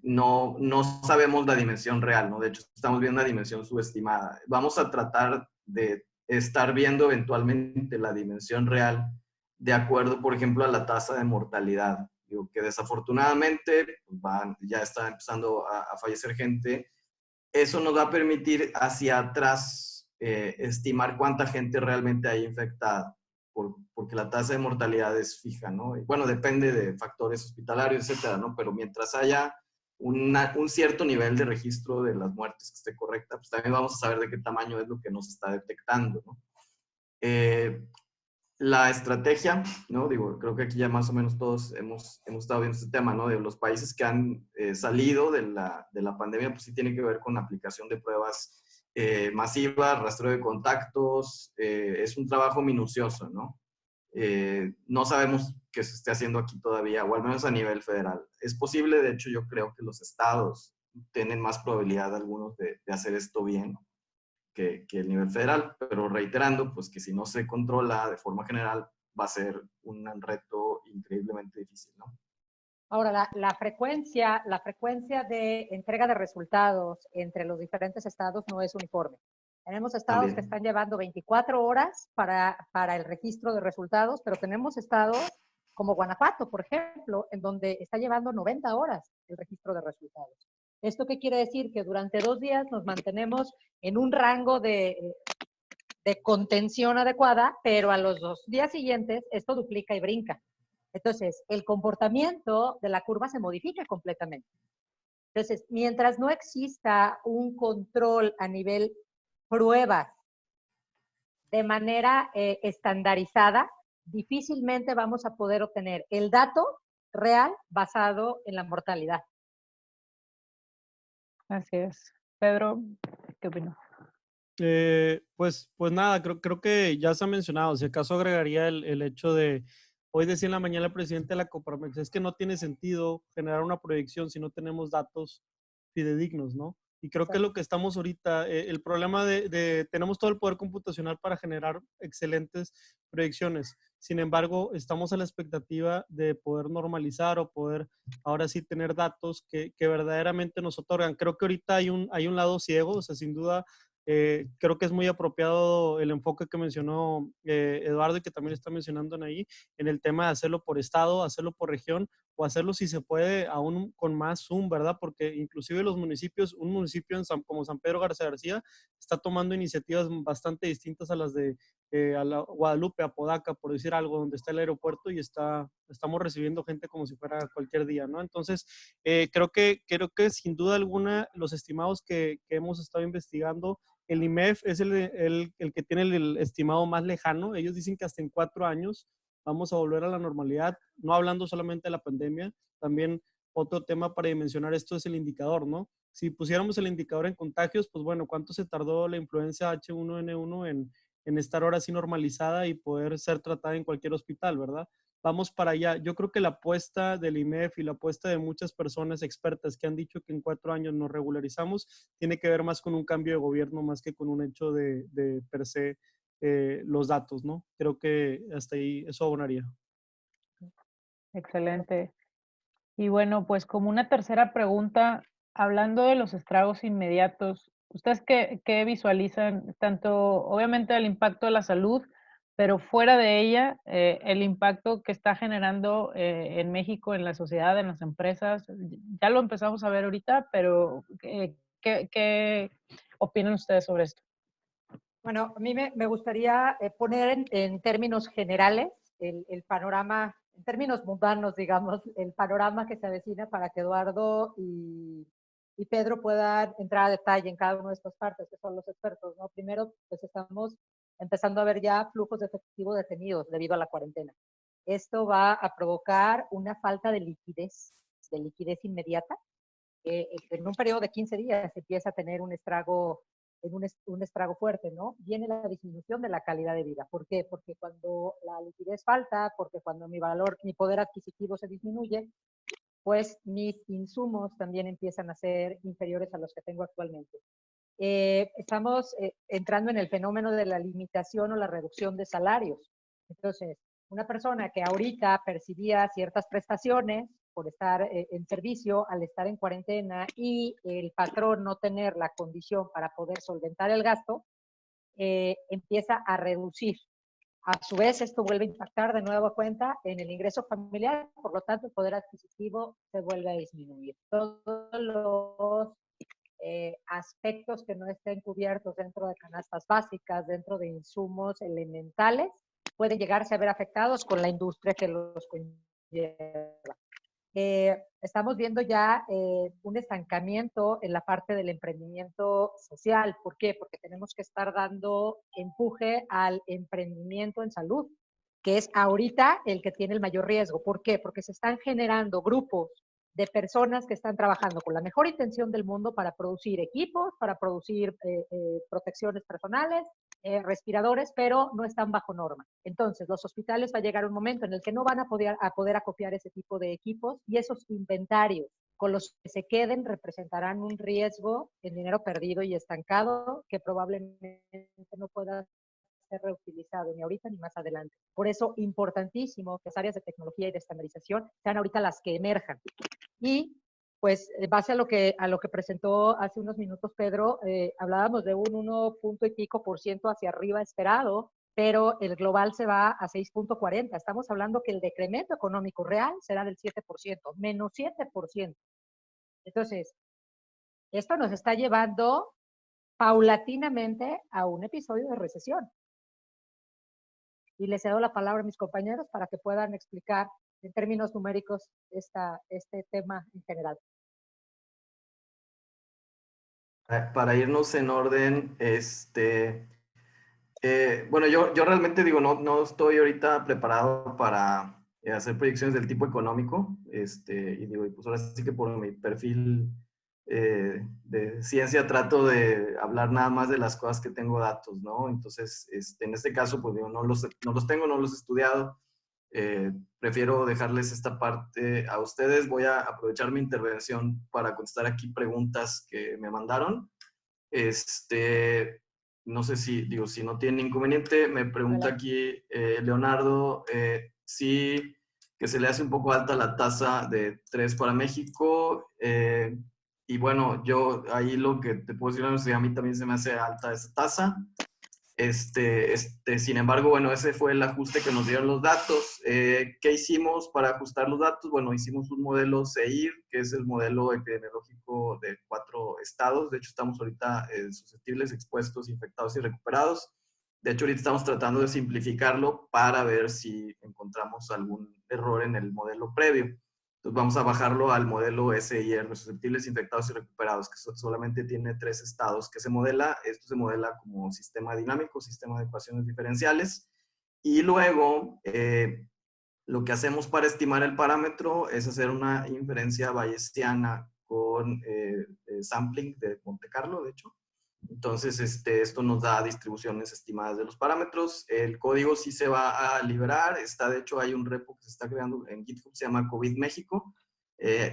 no sabemos la dimensión real, ¿no? De hecho, estamos viendo una dimensión subestimada. Vamos a tratar de estar viendo eventualmente la dimensión real de acuerdo, por ejemplo, a la tasa de mortalidad. Digo, que desafortunadamente pues, ya está empezando a fallecer gente. Eso nos va a permitir hacia atrás estimar cuánta gente realmente hay infectada, porque la tasa de mortalidad es fija, ¿no? Y bueno, depende de factores hospitalarios, etcétera, ¿no? Pero mientras haya un cierto nivel de registro de las muertes que esté correcta, pues también vamos a saber de qué tamaño es lo que nos está detectando, ¿no? La estrategia, ¿no? Digo, creo que aquí ya más o menos todos hemos estado viendo este tema, ¿no? De los países que han salido de la pandemia, pues sí tiene que ver con la aplicación de pruebas masivas, rastreo de contactos, es un trabajo minucioso, ¿no? No sabemos qué se esté haciendo aquí todavía, o al menos a nivel federal. Es posible, de hecho, yo creo que los estados tienen más probabilidad algunos de hacer esto bien que el nivel federal, pero reiterando, pues que si no se controla de forma general, va a ser un reto increíblemente difícil, ¿no? Ahora, la frecuencia de entrega de resultados entre los diferentes estados no es uniforme. Tenemos estados También. que están llevando 24 horas para el registro de resultados, pero tenemos estados como Guanajuato, por ejemplo, en donde está llevando 90 horas el registro de resultados. ¿Esto qué quiere decir? Que durante 2 días nos mantenemos en un rango de contención adecuada, pero a los 2 días siguientes esto duplica y brinca. Entonces, el comportamiento de la curva se modifica completamente. Entonces, mientras no exista un control a nivel pruebas de manera estandarizada, difícilmente vamos a poder obtener el dato real basado en la mortalidad. Así es. Pedro, ¿qué opinas? Pues nada, creo que ya se ha mencionado. Si acaso agregaría el hecho de, hoy decía en la mañana el presidente de la Coparmex, es que no tiene sentido generar una proyección si no tenemos datos fidedignos, ¿no? Y creo que es lo que estamos ahorita, el problema tenemos todo el poder computacional para generar excelentes proyecciones. Sin embargo, estamos a la expectativa de poder normalizar o poder ahora sí tener datos que verdaderamente nos otorgan. Creo que ahorita hay un lado ciego, o sea, sin duda, creo que es muy apropiado el enfoque que mencionó Eduardo y que también está mencionando ahí, en el tema de hacerlo por estado, hacerlo por región o hacerlo si se puede aún con más zoom, ¿verdad? Porque inclusive los municipios, un municipio como San Pedro Garza García está tomando iniciativas bastante distintas a las de a la Guadalupe, Apodaca, por decir algo, donde está el aeropuerto y estamos recibiendo gente como si fuera cualquier día, ¿no? Entonces, creo que sin duda alguna los estimados que hemos estado investigando, el IMEF es el que tiene el estimado más lejano. Ellos dicen que hasta en 4 años vamos a volver a la normalidad, no hablando solamente de la pandemia, también otro tema para dimensionar esto es el indicador, ¿no? Si pusiéramos el indicador en contagios, pues bueno, ¿cuánto se tardó la influenza H1N1 en estar ahora así normalizada y poder ser tratada en cualquier hospital, ¿verdad? Vamos para allá. Yo creo que la apuesta del IMEF y la apuesta de muchas personas expertas que han dicho que en 4 años nos regularizamos, tiene que ver más con un cambio de gobierno, más que con un hecho de per se los datos, ¿no? Creo que hasta ahí eso abonaría. Excelente. Y bueno, pues como una tercera pregunta, hablando de los estragos inmediatos, ¿ustedes qué visualizan? Tanto, obviamente, el impacto de la salud, pero fuera de ella, el impacto que está generando en México, en la sociedad, en las empresas. Ya lo empezamos a ver ahorita, pero ¿qué opinan ustedes sobre esto? Bueno, a mí me gustaría poner en términos generales el panorama, en términos mundanos, digamos, el panorama que se avecina para que Eduardo y Pedro puedan entrar a detalle en cada una de estas partes, que son los expertos, ¿no? Primero, pues estamos empezando a ver ya flujos de efectivo detenidos debido a la cuarentena. Esto va a provocar una falta de liquidez inmediata. En un periodo de 15 días empieza a tener un estrago un estrago fuerte, ¿no? Viene la disminución de la calidad de vida. ¿Por qué? Porque cuando la liquidez falta, porque cuando mi poder adquisitivo se disminuye, pues mis insumos también empiezan a ser inferiores a los que tengo actualmente. Estamos entrando en el fenómeno de la limitación o la reducción de salarios. Entonces, una persona que ahorita percibía ciertas prestaciones por estar en servicio, al estar en cuarentena y el patrón no tener la condición para poder solventar el gasto, empieza a reducir. A su vez, esto vuelve a impactar de nueva cuenta en el ingreso familiar, por lo tanto, el poder adquisitivo se vuelve a disminuir. Todos los aspectos que no estén cubiertos dentro de canastas básicas, dentro de insumos elementales, pueden llegarse a ver afectados con la industria que los conlleva. Estamos viendo ya un estancamiento en la parte del emprendimiento social. ¿Por qué? Porque tenemos que estar dando empuje al emprendimiento en salud, que es ahorita el que tiene el mayor riesgo. ¿Por qué? Porque se están generando grupos de personas que están trabajando con la mejor intención del mundo para producir equipos, para producir protecciones personales, respiradores, pero no están bajo norma. Entonces, los hospitales va a llegar un momento en el que no van a poder acopiar ese tipo de equipos y esos inventarios con los que se queden representarán un riesgo en dinero perdido y estancado que probablemente no pueda ser reutilizado ni ahorita ni más adelante. Por eso, importantísimo que las áreas de tecnología y de estandarización sean ahorita las que emerjan. Y pues, base a lo que presentó hace unos minutos Pedro, hablábamos de un 1 punto y pico % hacia arriba esperado, pero el global se va a 6.40. Estamos hablando que el decremento económico real será del 7%, menos 7%. Entonces, esto nos está llevando paulatinamente a un episodio de recesión. Y les cedo la palabra a mis compañeros para que puedan explicar en términos numéricos este tema en general. Para irnos en orden, bueno, yo realmente digo, no estoy ahorita preparado para hacer proyecciones del tipo económico, y digo, pues ahora sí que por mi perfil de ciencia trato de hablar nada más de las cosas que tengo datos, ¿no? Entonces, en este caso, pues digo, no los tengo, no los he estudiado, prefiero dejarles esta parte a ustedes. Voy a aprovechar mi intervención para contestar aquí preguntas que me mandaron. No sé si no tiene inconveniente, me pregunta aquí Leonardo si que se le hace un poco alta la tasa de 3 para México. Y bueno, yo ahí lo que te puedo decir es que a mí también se me hace alta esa tasa. Sin embargo, bueno, ese fue el ajuste que nos dieron los datos. ¿Qué hicimos para ajustar los datos? Bueno, hicimos un modelo CEIR, que es el modelo epidemiológico de 4 estados. De hecho, estamos ahorita susceptibles, expuestos, infectados y recuperados. De hecho, ahorita estamos tratando de simplificarlo para ver si encontramos algún error en el modelo previo. Entonces vamos a bajarlo al modelo SIR, susceptibles, infectados y recuperados, que solamente tiene 3 estados que se modela. Esto se modela como sistema dinámico, sistema de ecuaciones diferenciales. Y luego, lo que hacemos para estimar el parámetro es hacer una inferencia bayesiana con sampling de Monte Carlo, de hecho. Entonces, esto nos da distribuciones estimadas de los parámetros. El código sí se va a liberar. De hecho, hay un repo que se está creando en GitHub, se llama COVID México.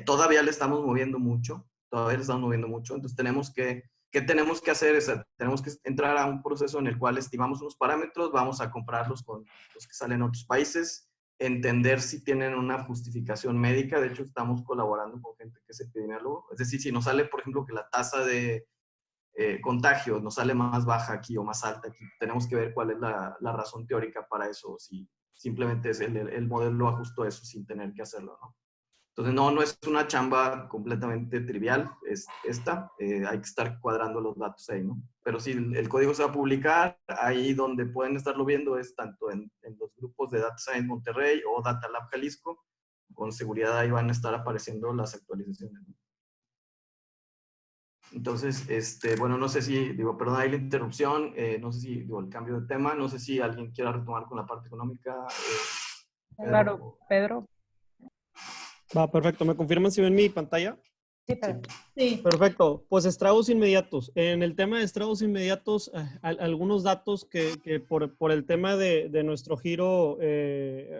Todavía le estamos moviendo mucho. Entonces, ¿qué tenemos que hacer? Tenemos que entrar a un proceso en el cual estimamos unos parámetros, vamos a compararlos con los que salen en otros países, entender si tienen una justificación médica. De hecho, estamos colaborando con gente que es epidemiólogo. Es decir, si nos sale, por ejemplo, que la tasa de contagio nos sale más baja aquí o más alta aquí, tenemos que ver cuál es la razón teórica para eso, si simplemente es el modelo ajustó eso sin tener que hacerlo, ¿no? Entonces, no es una chamba completamente trivial, hay que estar cuadrando los datos ahí, ¿no? Pero sí, el código se va a publicar, ahí donde pueden estarlo viendo es tanto en los grupos de Data Science Monterrey o Data Lab Jalisco, con seguridad ahí van a estar apareciendo las actualizaciones, ¿no? Entonces, bueno, no sé si, perdón, hay la interrupción, no sé si, el cambio de tema, no sé si alguien quiera retomar con la parte económica. Claro, Pedro. Va, perfecto. ¿Me confirman si ven mi pantalla? Sí, Pedro. Sí. Perfecto. Pues estragos inmediatos. En el tema de estragos inmediatos, algunos datos que por el tema de nuestro giro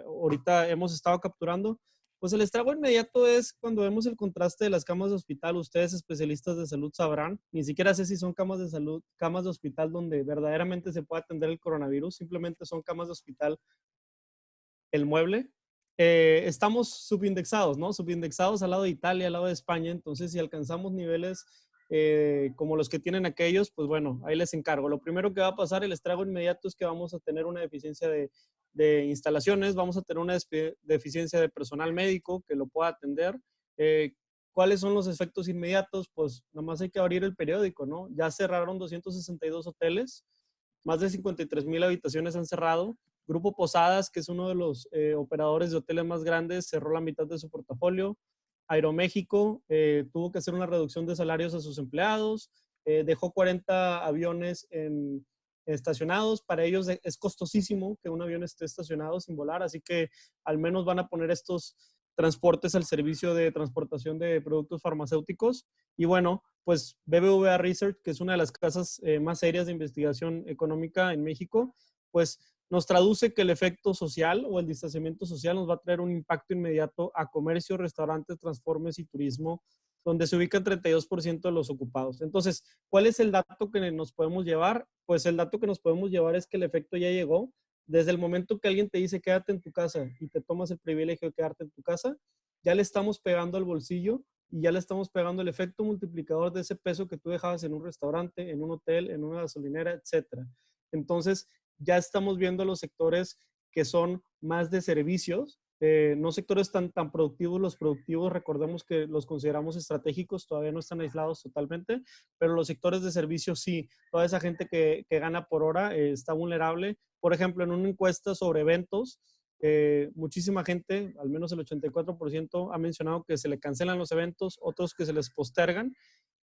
ahorita hemos estado capturando. Pues el estrago inmediato es cuando vemos el contraste de las camas de hospital. Ustedes, especialistas de salud, sabrán. Ni siquiera sé si son camas de salud, camas de hospital donde verdaderamente se puede atender el coronavirus. Simplemente son camas de hospital, el mueble. Estamos subindexados, ¿no? Subindexados al lado de Italia, al lado de España. Entonces, si alcanzamos niveles como los que tienen aquellos, pues bueno, ahí les encargo. Lo primero que va a pasar, el estrago inmediato, es que vamos a tener una deficiencia de instalaciones, vamos a tener una deficiencia de personal médico que lo pueda atender. ¿Cuáles son los efectos inmediatos? Pues nomás hay que abrir el periódico, ¿no? Ya cerraron 262 hoteles, más de 53,000 habitaciones han cerrado. Grupo Posadas, que es uno de los operadores de hoteles más grandes, cerró la mitad de su portafolio. Aeroméxico tuvo que hacer una reducción de salarios a sus empleados, dejó 40 aviones estacionados. Para ellos es costosísimo que un avión esté estacionado sin volar, así que al menos van a poner estos transportes al servicio de transportación de productos farmacéuticos. Y bueno, pues BBVA Research, que es una de las casas más serias de investigación económica en México, pues nos traduce que el efecto social o el distanciamiento social nos va a traer un impacto inmediato a comercio, restaurantes, transportes y turismo, donde se ubican 32% de los ocupados. Entonces, ¿cuál es el dato que nos podemos llevar? Pues el dato que nos podemos llevar es que el efecto ya llegó. Desde el momento que alguien te dice quédate en tu casa y te tomas el privilegio de quedarte en tu casa, ya le estamos pegando al bolsillo y ya le estamos pegando el efecto multiplicador de ese peso que tú dejabas en un restaurante, en un hotel, en una gasolinera, etcétera. Entonces, ya estamos viendo los sectores que son más de servicios, no sectores tan productivos. Los productivos, recordemos que los consideramos estratégicos, todavía no están aislados totalmente, pero los sectores de servicios sí, toda esa gente que gana por hora está vulnerable. Por ejemplo, en una encuesta sobre eventos, muchísima gente, al menos el 84%, ha mencionado que se le cancelan los eventos, otros que se les postergan.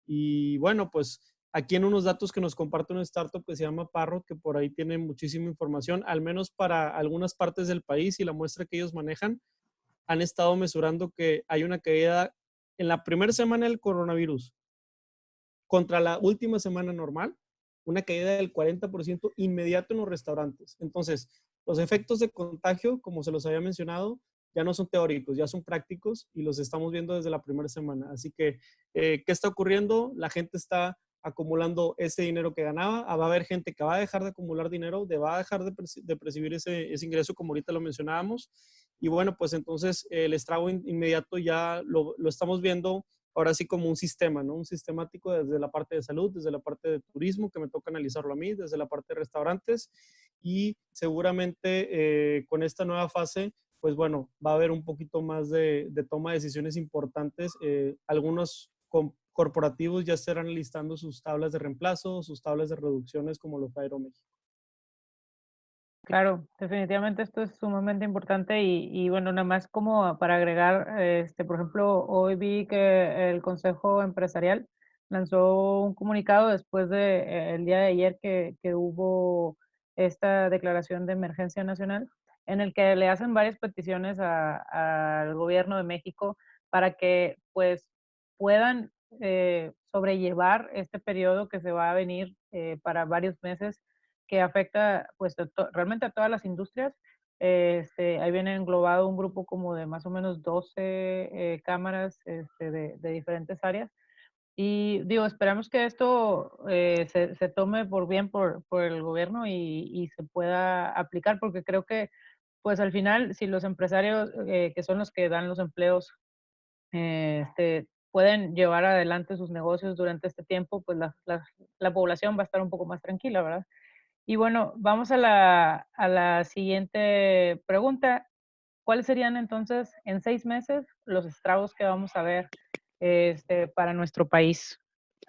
Y bueno, pues aquí en unos datos que nos comparte una startup que se llama Parrot, que por ahí tiene muchísima información, al menos para algunas partes del país, y la muestra que ellos manejan, han estado mesurando que hay una caída en la primera semana del coronavirus contra la última semana normal, una caída del 40% inmediato en los restaurantes. Entonces, los efectos de contagio, como se los había mencionado, ya no son teóricos, ya son prácticos y los estamos viendo desde la primera semana. Así que, ¿qué está ocurriendo? La gente está acumulando ese dinero que ganaba. Va a haber gente que va a dejar de acumular dinero, va a dejar de percibir ese ingreso, como ahorita lo mencionábamos. Y bueno, pues entonces el estrago inmediato ya lo estamos viendo ahora sí como un sistema, ¿no? Un sistemático desde la parte de salud, desde la parte de turismo, que me toca analizarlo a mí, desde la parte de restaurantes, y seguramente con esta nueva fase, pues bueno, va a haber un poquito más de toma de decisiones importantes. Algunos corporativos ya estarán listando sus tablas de reemplazo, sus tablas de reducciones, como lo fue Aeroméxico. Claro, definitivamente esto es sumamente importante y bueno, nada más como para agregar, por ejemplo, hoy vi que el Consejo Empresarial lanzó un comunicado después de el día de ayer que hubo esta declaración de emergencia nacional, en el que le hacen varias peticiones al gobierno de México para que pues puedan sobrellevar este periodo que se va a venir para varios meses, que afecta pues realmente a todas las industrias. Ahí viene englobado un grupo como de más o menos 12 cámaras de diferentes áreas. Y digo, esperamos que esto se tome por bien por el gobierno y se pueda aplicar, porque creo que pues al final, si los empresarios que son los que dan los empleos pueden llevar adelante sus negocios durante este tiempo, pues la población va a estar un poco más tranquila, ¿verdad? Y bueno, vamos a la siguiente pregunta. ¿Cuáles serían entonces en 6 meses los estragos que vamos a ver para nuestro país?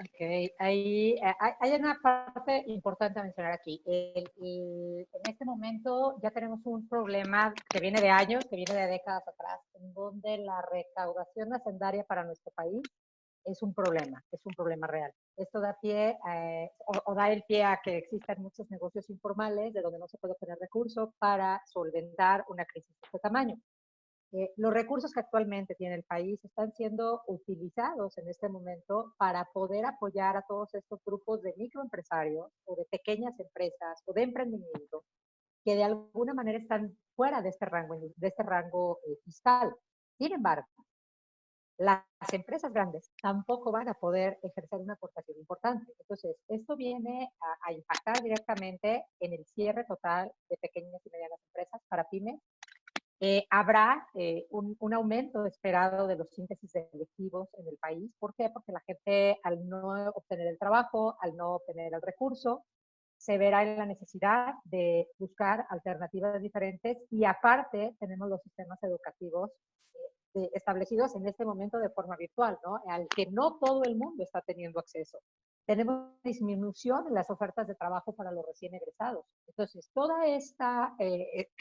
Ok, ahí hay una parte importante a mencionar aquí. En este momento ya tenemos un problema que viene de años, que viene de décadas atrás, en donde la recaudación hacendaria para nuestro país es un problema real. Esto da pie o da el pie a que existan muchos negocios informales de donde no se puede obtener recursos para solventar una crisis de este tamaño. Los recursos que actualmente tiene el país están siendo utilizados en este momento para poder apoyar a todos estos grupos de microempresarios o de pequeñas empresas o de emprendimiento que de alguna manera están fuera de este rango fiscal. Sin embargo, las empresas grandes tampoco van a poder ejercer una aportación importante. Entonces, esto viene a impactar directamente en el cierre total de pequeñas y medianas empresas para pymes. Habrá un aumento esperado de los índices delictivos en el país. ¿Por qué? Porque la gente, al no obtener el trabajo, al no obtener el recurso, se verá en la necesidad de buscar alternativas diferentes, y aparte tenemos los sistemas educativos establecidos en este momento de forma virtual, ¿no? Al que no todo el mundo está teniendo acceso. Tenemos disminución en las ofertas de trabajo para los recién egresados. Entonces, toda esta,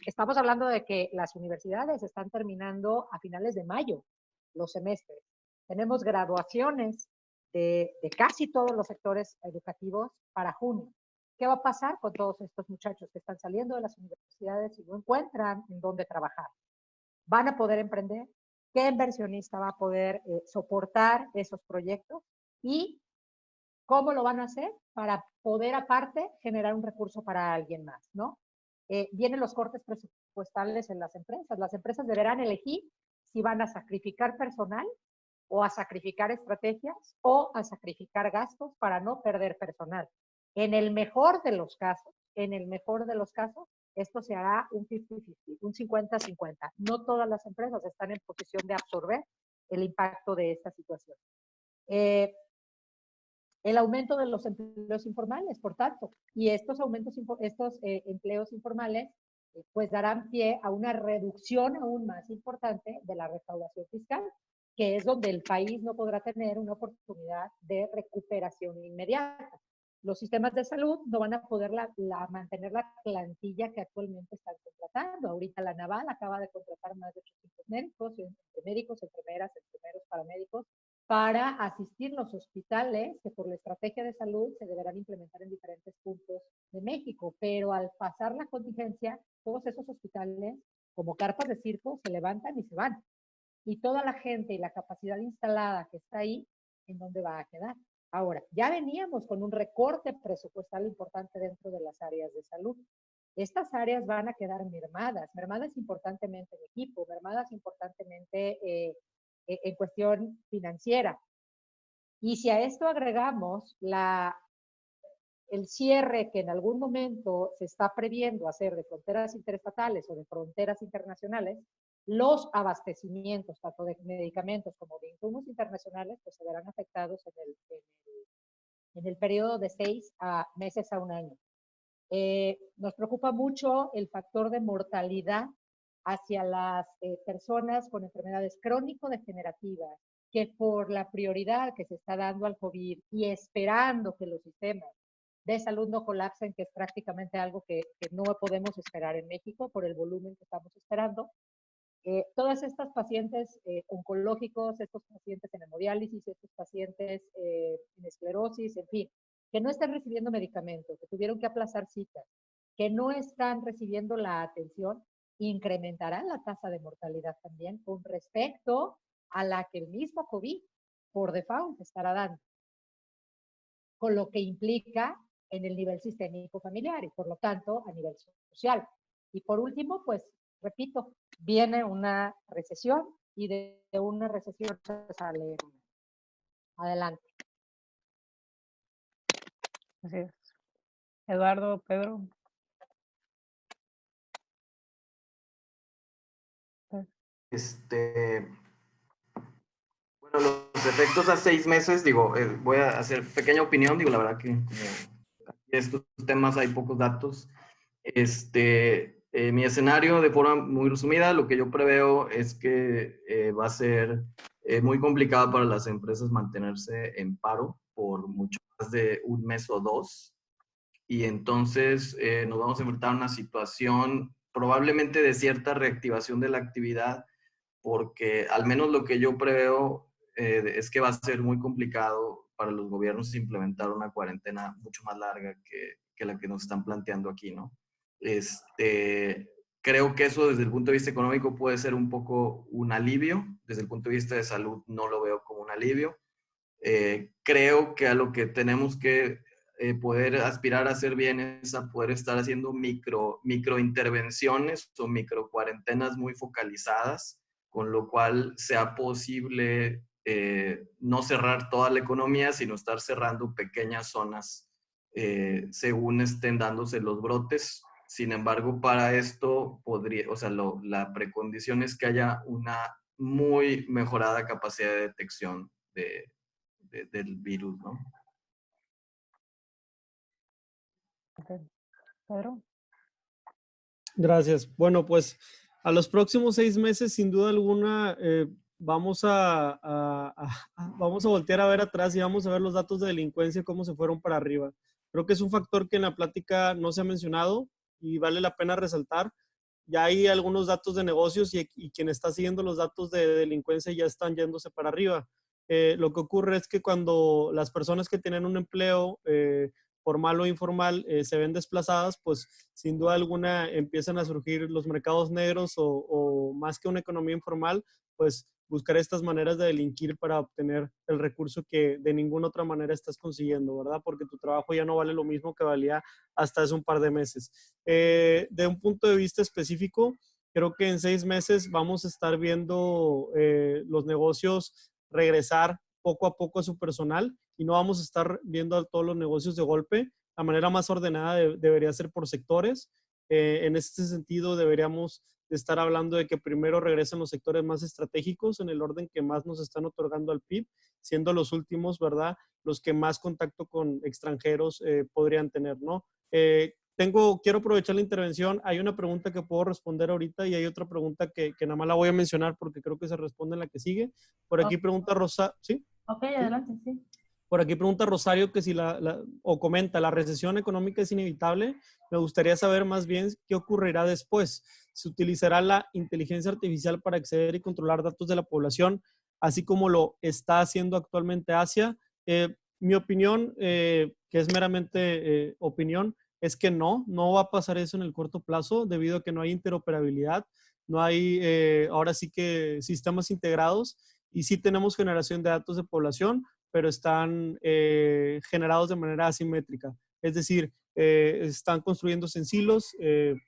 estamos hablando de que las universidades están terminando a finales de mayo los semestres. Tenemos graduaciones de casi todos los sectores educativos para junio. ¿Qué va a pasar con todos estos muchachos que están saliendo de las universidades y no encuentran en dónde trabajar? ¿Van a poder emprender? qué inversionista va a poder soportar esos proyectos y cómo lo van a hacer para poder aparte generar un recurso para alguien más, ¿no? Vienen los cortes presupuestales en las empresas. Las empresas deberán elegir si van a sacrificar personal o a sacrificar estrategias o a sacrificar gastos para no perder personal. En el mejor de los casos, esto se hará un 50-50, un 50-50. No todas las empresas están en posición de absorber el impacto de esta situación. El aumento de los empleos informales, por tanto, y estos empleos informales pues darán pie a una reducción aún más importante de la recaudación fiscal, que es donde el país no podrá tener una oportunidad de recuperación inmediata. Los sistemas de salud no van a poder mantener la plantilla que actualmente están contratando. Ahorita la Naval acaba de contratar más de 800 médicos, enfermeras, enfermeros, paramédicos, para asistir los hospitales que por la estrategia de salud se deberán implementar en diferentes puntos de México. Pero al pasar la contingencia, todos esos hospitales, como carpas de circo, se levantan y se van. Y toda la gente y la capacidad instalada que está ahí, ¿en dónde va a quedar? Ahora, ya veníamos con un recorte presupuestal importante dentro de las áreas de salud. Estas áreas van a quedar mermadas importantemente en equipo, mermadas importantemente en cuestión financiera. Y si a esto agregamos el cierre que en algún momento se está previendo hacer de fronteras interestatales o de fronteras internacionales, los abastecimientos, tanto de medicamentos como de insumos internacionales, pues se verán afectados en el periodo de 6 meses a un año. Nos preocupa mucho el factor de mortalidad hacia las personas con enfermedades crónico-degenerativas, que por la prioridad que se está dando al COVID y esperando que los sistemas de salud no colapsen, que es prácticamente algo que no podemos esperar en México por el volumen que estamos esperando, todas estas pacientes oncológicos, estos pacientes en hemodiálisis, estos pacientes en esclerosis, en fin, que no están recibiendo medicamentos, que tuvieron que aplazar citas, que no están recibiendo la atención, incrementará la tasa de mortalidad también con respecto a la que el mismo COVID por default estará dando, con lo que implica en el nivel sistémico familiar y por lo tanto a nivel social. Y por último, pues repito, viene una recesión y de una recesión se sale. Adelante. Así es. Eduardo, Pedro. Bueno, los efectos a 6 meses, digo, voy a hacer pequeña opinión, digo, la verdad que como estos temas hay pocos datos. Mi escenario, de forma muy resumida, lo que yo preveo es que va a ser muy complicado para las empresas mantenerse en paro por mucho más de un mes o dos. Y entonces nos vamos a enfrentar a una situación probablemente de cierta reactivación de la actividad, porque al menos lo que yo preveo es que va a ser muy complicado para los gobiernos implementar una cuarentena mucho más larga que la que nos están planteando aquí, ¿no? Creo que eso desde el punto de vista económico puede ser un poco un alivio, desde el punto de vista de salud no lo veo como un alivio. Creo que a lo que tenemos que poder aspirar a hacer bien es a poder estar haciendo micro intervenciones o micro cuarentenas muy focalizadas, con lo cual sea posible no cerrar toda la economía, sino estar cerrando pequeñas zonas según estén dándose los brotes. Sin embargo, para esto podría, o sea, la precondición es que haya una muy mejorada capacidad de detección del virus, ¿no? Pedro. Gracias. Bueno, pues a los próximos 6 meses, sin duda alguna, vamos a voltear a ver atrás y vamos a ver los datos de delincuencia, cómo se fueron para arriba. Creo que es un factor que en la plática no se ha mencionado y vale la pena resaltar. Ya hay algunos datos de negocios y quien está siguiendo los datos de delincuencia ya están yéndose para arriba. Lo que ocurre es que cuando las personas que tienen un empleo formal o informal se ven desplazadas, pues sin duda alguna empiezan a surgir los mercados negros o más que una economía informal, pues buscar estas maneras de delinquir para obtener el recurso que de ninguna otra manera estás consiguiendo, ¿verdad? Porque tu trabajo ya no vale lo mismo que valía hasta hace un par de meses. De un punto de vista específico, creo que en 6 meses vamos a estar viendo los negocios regresar poco a poco a su personal y no vamos a estar viendo a todos los negocios de golpe. La manera más ordenada debería ser por sectores. En este sentido, deberíamos estar hablando de que primero regresen los sectores más estratégicos en el orden que más nos están otorgando al PIB, siendo los últimos, ¿verdad?, los que más contacto con extranjeros podrían tener, ¿no? Quiero aprovechar la intervención. Hay una pregunta que puedo responder ahorita y hay otra pregunta que nada más la voy a mencionar porque creo que se responde en la que sigue. Por aquí pregunta Rosa, ¿sí? Ok, adelante, sí. Por aquí pregunta Rosario que si o comenta, la recesión económica es inevitable. Me gustaría saber más bien qué ocurrirá después. ¿Se utilizará la inteligencia artificial para acceder y controlar datos de la población, así como lo está haciendo actualmente Asia? Mi opinión, que es meramente opinión, es que no va a pasar eso en el corto plazo debido a que no hay interoperabilidad, no hay ahora sí que sistemas integrados y sí tenemos generación de datos de población, pero están generados de manera asimétrica. Es decir, están construyéndose en silos,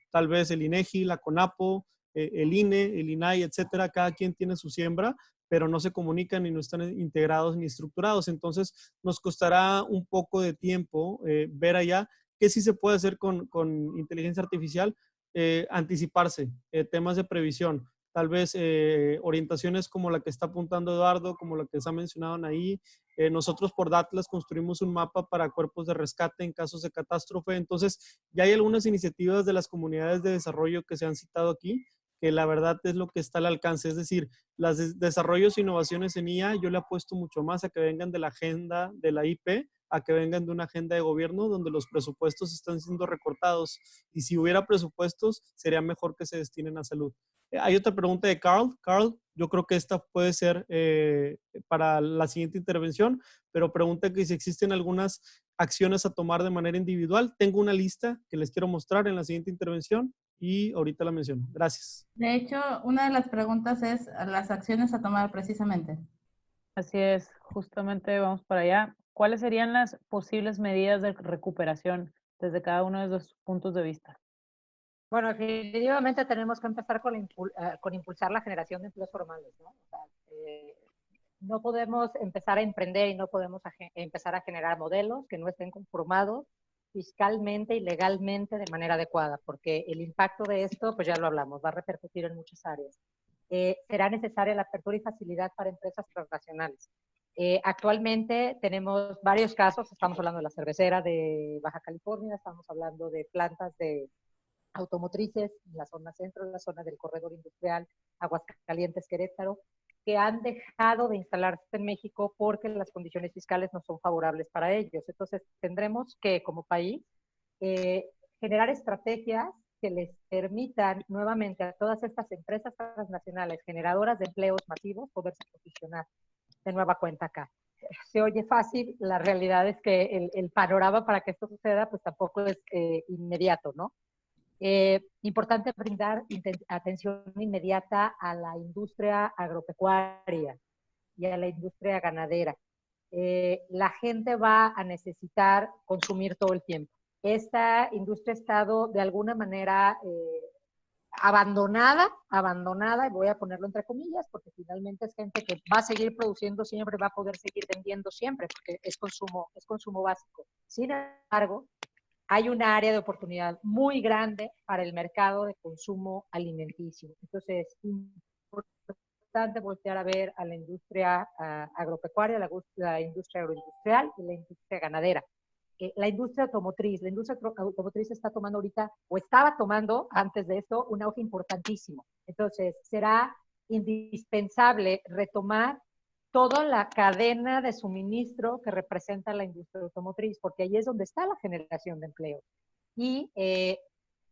tal vez el INEGI, la CONAPO, el INE, el INAI, etcétera, cada quien tiene su siembra, pero no se comunican y no están integrados ni estructurados. Entonces, nos costará un poco de tiempo ver allá qué sí se puede hacer con inteligencia artificial, anticiparse, temas de previsión, tal vez orientaciones como la que está apuntando Eduardo, como la que se ha mencionado ahí. Nosotros por Datlas construimos un mapa para cuerpos de rescate en casos de catástrofe. Entonces, ya hay algunas iniciativas de las comunidades de desarrollo que se han citado aquí, que la verdad es lo que está al alcance. Es decir, los desarrollos e innovaciones en IA, yo le apuesto mucho más a que vengan de la agenda de la IP, a que vengan de una agenda de gobierno donde los presupuestos están siendo recortados. Y si hubiera presupuestos, sería mejor que se destinen a salud. Hay otra pregunta de Carl. Carl, yo creo que esta puede ser para la siguiente intervención, pero pregunta que si existen algunas acciones a tomar de manera individual. Tengo una lista que les quiero mostrar en la siguiente intervención y ahorita la menciono. Gracias. De hecho, una de las preguntas es las acciones a tomar precisamente. Así es, justamente vamos para allá. ¿Cuáles serían las posibles medidas de recuperación desde cada uno de los puntos de vista? Bueno, definitivamente tenemos que empezar con impulsar la generación de empleos formales, ¿no? O sea, no podemos empezar a emprender y no podemos empezar a generar modelos que no estén conformados fiscalmente y legalmente de manera adecuada, porque el impacto de esto, pues ya lo hablamos, va a repercutir en muchas áreas. Será necesaria la apertura y facilidad para empresas transnacionales. Actualmente tenemos varios casos, estamos hablando de la cervecera de Baja California, estamos hablando de plantas de automotrices en la zona centro, en la zona del corredor industrial, Aguascalientes, Querétaro, que han dejado de instalarse en México porque las condiciones fiscales no son favorables para ellos. Entonces, tendremos que, como país, generar estrategias que les permitan nuevamente a todas estas empresas transnacionales generadoras de empleos masivos poderse posicionar de nueva cuenta acá. Se oye fácil, la realidad es que el panorama para que esto suceda pues tampoco es inmediato, ¿no? Importante brindar atención inmediata a la industria agropecuaria y a la industria ganadera. La gente va a necesitar consumir todo el tiempo. Esta industria ha estado de alguna manera abandonada, y voy a ponerlo entre comillas, porque finalmente es gente que va a seguir produciendo siempre, va a poder seguir vendiendo siempre, porque es consumo básico. Sin embargo, hay un área de oportunidad muy grande para el mercado de consumo alimenticio. Entonces, es importante voltear a ver a la industria agropecuaria, la industria agroindustrial y la industria ganadera. La industria automotriz está tomando ahorita, o estaba tomando antes de esto, un auge importantísimo. Entonces, será indispensable retomar toda la cadena de suministro que representa la industria automotriz, porque ahí es donde está la generación de empleo. Y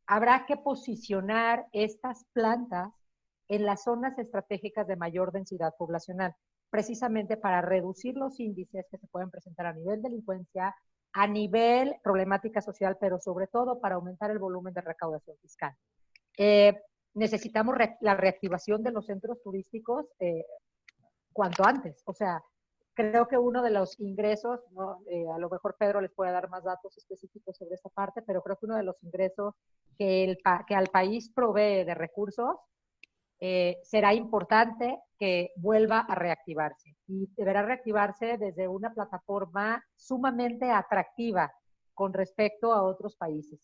habrá que posicionar estas plantas en las zonas estratégicas de mayor densidad poblacional, precisamente para reducir los índices que se pueden presentar a nivel delincuencia, a nivel problemática social, pero sobre todo para aumentar el volumen de recaudación fiscal. Necesitamos la reactivación de los centros turísticos. cuanto antes. O sea, creo que uno de los ingresos, ¿no? A lo mejor Pedro les puede dar más datos específicos sobre esta parte, pero creo que uno de los ingresos que al país provee de recursos será importante que vuelva a reactivarse. Y deberá reactivarse desde una plataforma sumamente atractiva con respecto a otros países.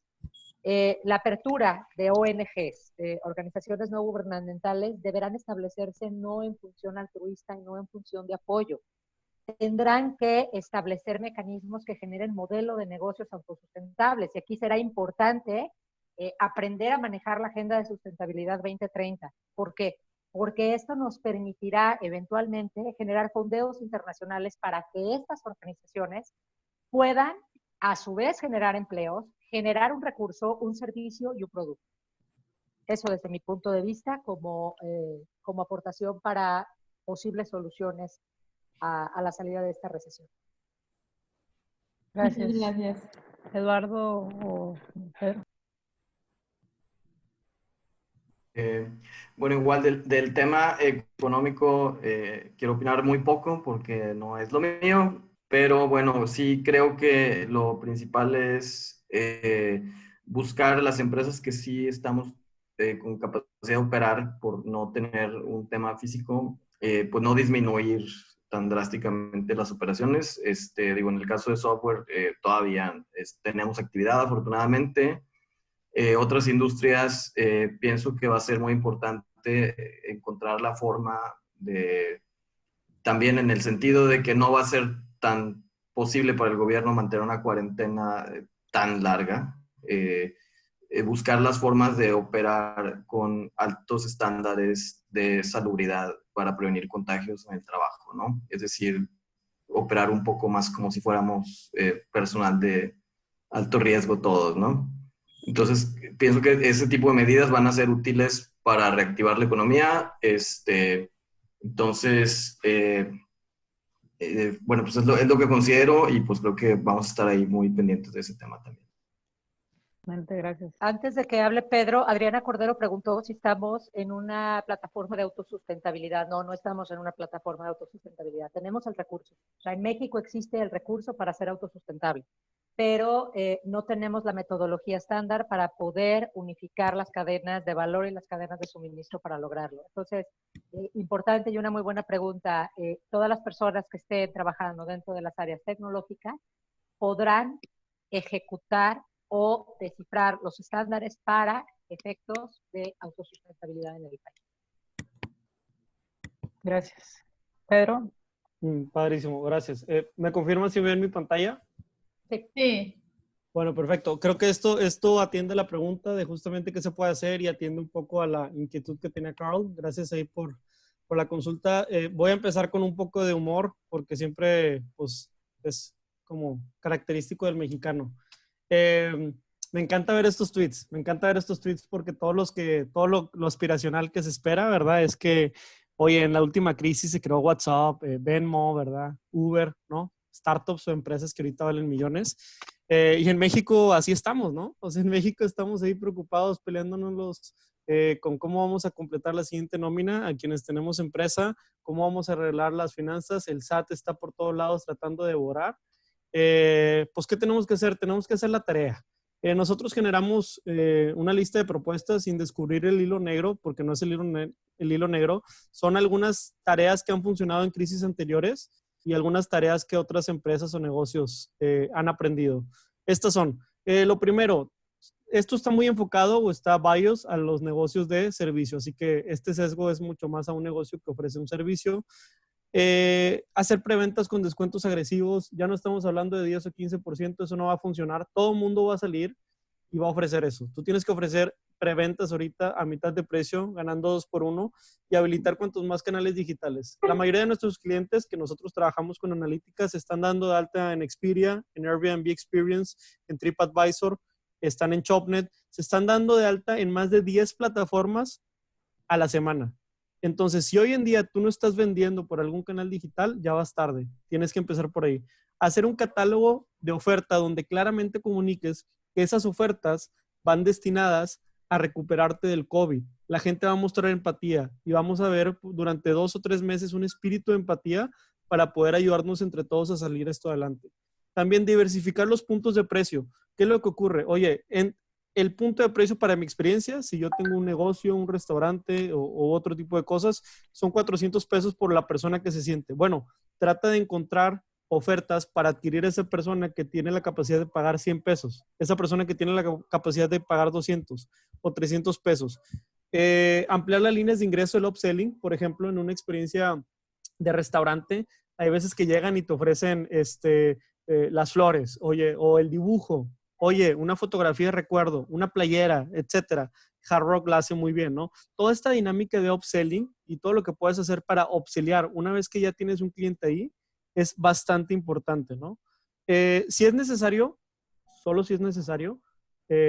La apertura de ONGs, organizaciones no gubernamentales, deberán establecerse no en función altruista y no en función de apoyo. Tendrán que establecer mecanismos que generen modelo de negocios autosustentables. Y aquí será importante aprender a manejar la agenda de sustentabilidad 2030. ¿Por qué? Porque esto nos permitirá eventualmente generar fondeos internacionales para que estas organizaciones puedan a su vez generar empleos, generar un recurso, un servicio y un producto. Eso desde mi punto de vista como aportación para posibles soluciones a la salida de esta recesión. Gracias. Gracias. Eduardo o Pedro. Bueno, igual del tema económico quiero opinar muy poco porque no es lo mío, pero bueno, sí creo que lo principal es buscar las empresas que sí estamos con capacidad de operar por no tener un tema físico, pues no disminuir tan drásticamente las operaciones. Digo, en el caso de software todavía tenemos actividad afortunadamente. Otras industrias, pienso que va a ser muy importante encontrar la forma de, también en el sentido de que no va a ser tan posible para el gobierno mantener una cuarentena tan larga, buscar las formas de operar con altos estándares de salubridad para prevenir contagios en el trabajo, ¿no? Es decir, operar un poco más como si fuéramos personal de alto riesgo todos, ¿no? Entonces, pienso que ese tipo de medidas van a ser útiles para reactivar la economía. Entonces, bueno, pues es lo que considero y pues creo que vamos a estar ahí muy pendientes de ese tema también. Gracias. Antes de que hable Pedro, Adriana Cordero preguntó si estamos en una plataforma de autosustentabilidad. No, no estamos en una plataforma de autosustentabilidad. Tenemos el recurso. O sea, en México existe el recurso para ser autosustentable, pero no tenemos la metodología estándar para poder unificar las cadenas de valor y las cadenas de suministro para lograrlo. Entonces, importante y una muy buena pregunta, todas las personas que estén trabajando dentro de las áreas tecnológicas podrán ejecutar o descifrar los estándares para efectos de autosustentabilidad en el país. Gracias. Pedro. Padrísimo, gracias. ¿Me confirman si ven mi pantalla? Sí. Bueno, perfecto. Creo que esto atiende la pregunta de justamente qué se puede hacer y atiende un poco a la inquietud que tenía Carl. Gracias ahí por la consulta. Voy a empezar con un poco de humor porque siempre pues, es como característico del mexicano. Me encanta ver estos tweets. Me encanta ver estos tweets porque todo lo aspiracional que se espera, ¿verdad? Es que, oye, en la última crisis se creó WhatsApp, Venmo, ¿verdad? Uber, ¿no? Startups o empresas que ahorita valen millones. Y en México así estamos, ¿no? O sea, en México estamos ahí preocupados, peleándonos con cómo vamos a completar la siguiente nómina a quienes tenemos empresa, cómo vamos a arreglar las finanzas. El SAT está por todos lados tratando de devorar. Pues, ¿qué tenemos que hacer? Tenemos que hacer la tarea. Nosotros generamos una lista de propuestas sin descubrir el hilo negro, porque no es el hilo negro. Son algunas tareas que han funcionado en crisis anteriores y algunas tareas que otras empresas o negocios han aprendido. Estas son, lo primero, esto está muy enfocado o está bias a los negocios de servicio, así que este sesgo es mucho más a un negocio que ofrece un servicio. Hacer preventas con descuentos agresivos, ya no estamos hablando de 10 o 15%, eso no va a funcionar, todo el mundo va a salir y va a ofrecer eso. Tú tienes que ofrecer preventas ahorita a mitad de precio, ganando 2 por 1 y habilitar cuantos más canales digitales. La mayoría de nuestros clientes que nosotros trabajamos con analíticas se están dando de alta en Expedia, en Airbnb Experience, en TripAdvisor, están en Shopnet, se están dando de alta en más de 10 plataformas a la semana. Entonces, si hoy en día tú no estás vendiendo por algún canal digital, ya vas tarde. Tienes que empezar por ahí. Hacer un catálogo de oferta donde claramente comuniques que esas ofertas van destinadas a recuperarte del COVID. la gente va a mostrar empatía y vamos a ver durante 2 o 3 meses un espíritu de empatía para poder ayudarnos entre todos a salir esto adelante. También diversificar los puntos de precio. ¿Qué es lo que ocurre? Oye, en el punto de precio para mi experiencia, si yo tengo un negocio, un restaurante o otro tipo de cosas, son 400 pesos por la persona que se siente. Bueno, trata de encontrar ofertas para adquirir a esa persona que tiene la capacidad de pagar 100 pesos, esa persona que tiene la capacidad de pagar 200 o 300 pesos. Ampliar las líneas de ingreso del upselling, por ejemplo, en una experiencia de restaurante, hay veces que llegan y te ofrecen las flores, oye, o el dibujo, oye, una fotografía de recuerdo, una playera, etcétera. Hard Rock la hace muy bien, ¿no? Toda esta dinámica de upselling y todo lo que puedes hacer para upsellear una vez que ya tienes un cliente ahí es bastante importante, ¿no? Si es necesario, solo si es necesario,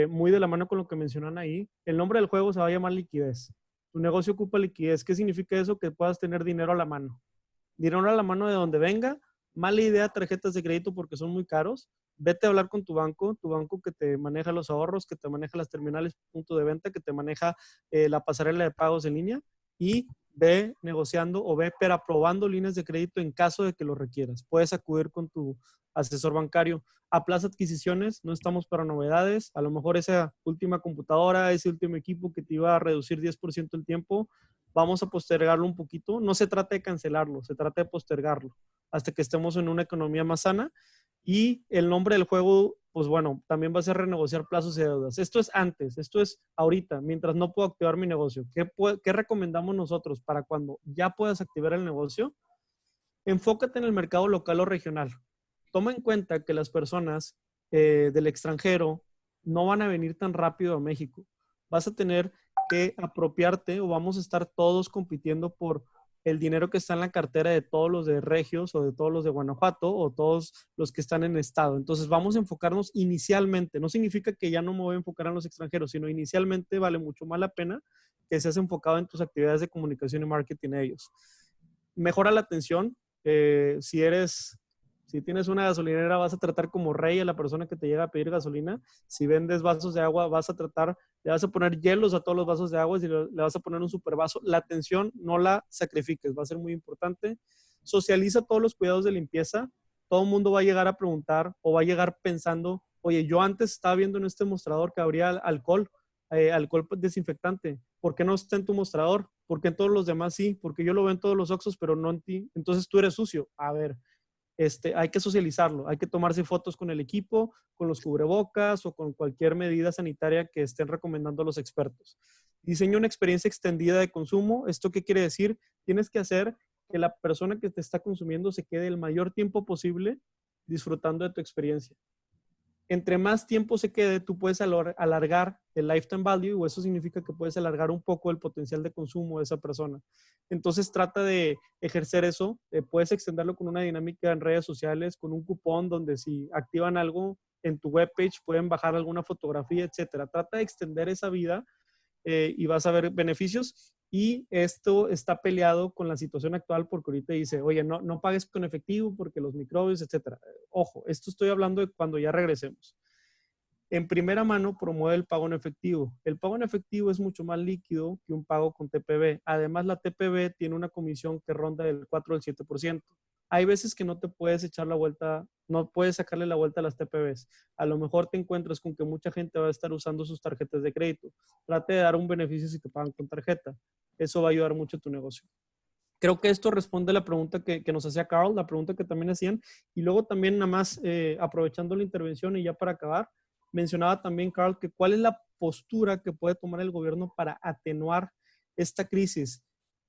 muy de la mano con lo que mencionan ahí, el nombre del juego se va a llamar liquidez. Tu negocio ocupa liquidez. ¿Qué significa eso? Que puedas tener dinero a la mano. Dinero a la mano de donde venga. Mala idea tarjetas de crédito porque son muy caros. Vete a hablar con tu banco que te maneja los ahorros, que te maneja las terminales punto de venta, que te maneja la pasarela de pagos en línea y ve negociando o ve aprobando líneas de crédito en caso de que lo requieras. Puedes acudir con tu asesor bancario. Aplaza adquisiciones, no estamos para novedades. A lo mejor esa última computadora, ese último equipo que te iba a reducir 10% el tiempo, vamos a postergarlo un poquito. No se trata de cancelarlo, se trata de postergarlo hasta que estemos en una economía más sana. Y el nombre del juego, pues bueno, también va a ser renegociar plazos y deudas. Esto es antes, esto es ahorita, mientras no puedo activar mi negocio. ¿Qué recomendamos nosotros para cuando ya puedas activar el negocio? Enfócate en el mercado local o regional. Toma en cuenta que las personas del extranjero no van a venir tan rápido a México. Vas a tener que apropiarte o vamos a estar todos compitiendo por el dinero que está en la cartera de todos los de Regios o de todos los de Guanajuato o todos los que están en el estado. Entonces vamos a enfocarnos inicialmente. No significa que ya no me voy a enfocar en los extranjeros, sino inicialmente vale mucho más la pena que seas enfocado en tus actividades de comunicación y marketing a ellos. Mejora la atención. Si tienes una gasolinera, vas a tratar como rey a la persona que te llega a pedir gasolina. Si vendes vasos de agua, le vas a poner hielos a todos los vasos de agua y le vas a poner un super vaso. La atención no la sacrifiques, va a ser muy importante. Socializa todos los cuidados de limpieza. Todo el mundo va a llegar a preguntar o va a llegar pensando, oye, yo antes estaba viendo en este mostrador que habría alcohol desinfectante. ¿Por qué no está en tu mostrador? ¿Por qué en todos los demás sí? Porque yo lo veo en todos los Oxxos, pero no en ti. Entonces tú eres sucio. A ver, hay que socializarlo, hay que tomarse fotos con el equipo, con los cubrebocas o con cualquier medida sanitaria que estén recomendando los expertos. Diseña una experiencia extendida de consumo. ¿Esto qué quiere decir? Tienes que hacer que la persona que te está consumiendo se quede el mayor tiempo posible disfrutando de tu experiencia. Entre más tiempo se quede, tú puedes alargar el lifetime value, o eso significa que puedes alargar un poco el potencial de consumo de esa persona. Entonces trata de ejercer eso. Puedes extenderlo con una dinámica en redes sociales, con un cupón donde si activan algo en tu webpage pueden bajar alguna fotografía, etcétera. Trata de extender esa vida y vas a ver beneficios. Y esto está peleado con la situación actual porque ahorita dice, oye, no pagues con efectivo porque los microbios, etcétera. Ojo, esto estoy hablando de cuando ya regresemos. En primera mano, promueve el pago en efectivo. El pago en efectivo es mucho más líquido que un pago con TPV. Además, la TPV tiene una comisión que ronda del 4 al 7%. Hay veces que no te puedes echar la vuelta, no puedes sacarle la vuelta a las TPVs. A lo mejor te encuentras con que mucha gente va a estar usando sus tarjetas de crédito. Trate de dar un beneficio si te pagan con tarjeta. Eso va a ayudar mucho a tu negocio. Creo que esto responde a la pregunta que nos hacía Carl, la pregunta que también hacían. Y luego también nada más aprovechando la intervención y ya para acabar, mencionaba también Carl que cuál es la postura que puede tomar el gobierno para atenuar esta crisis.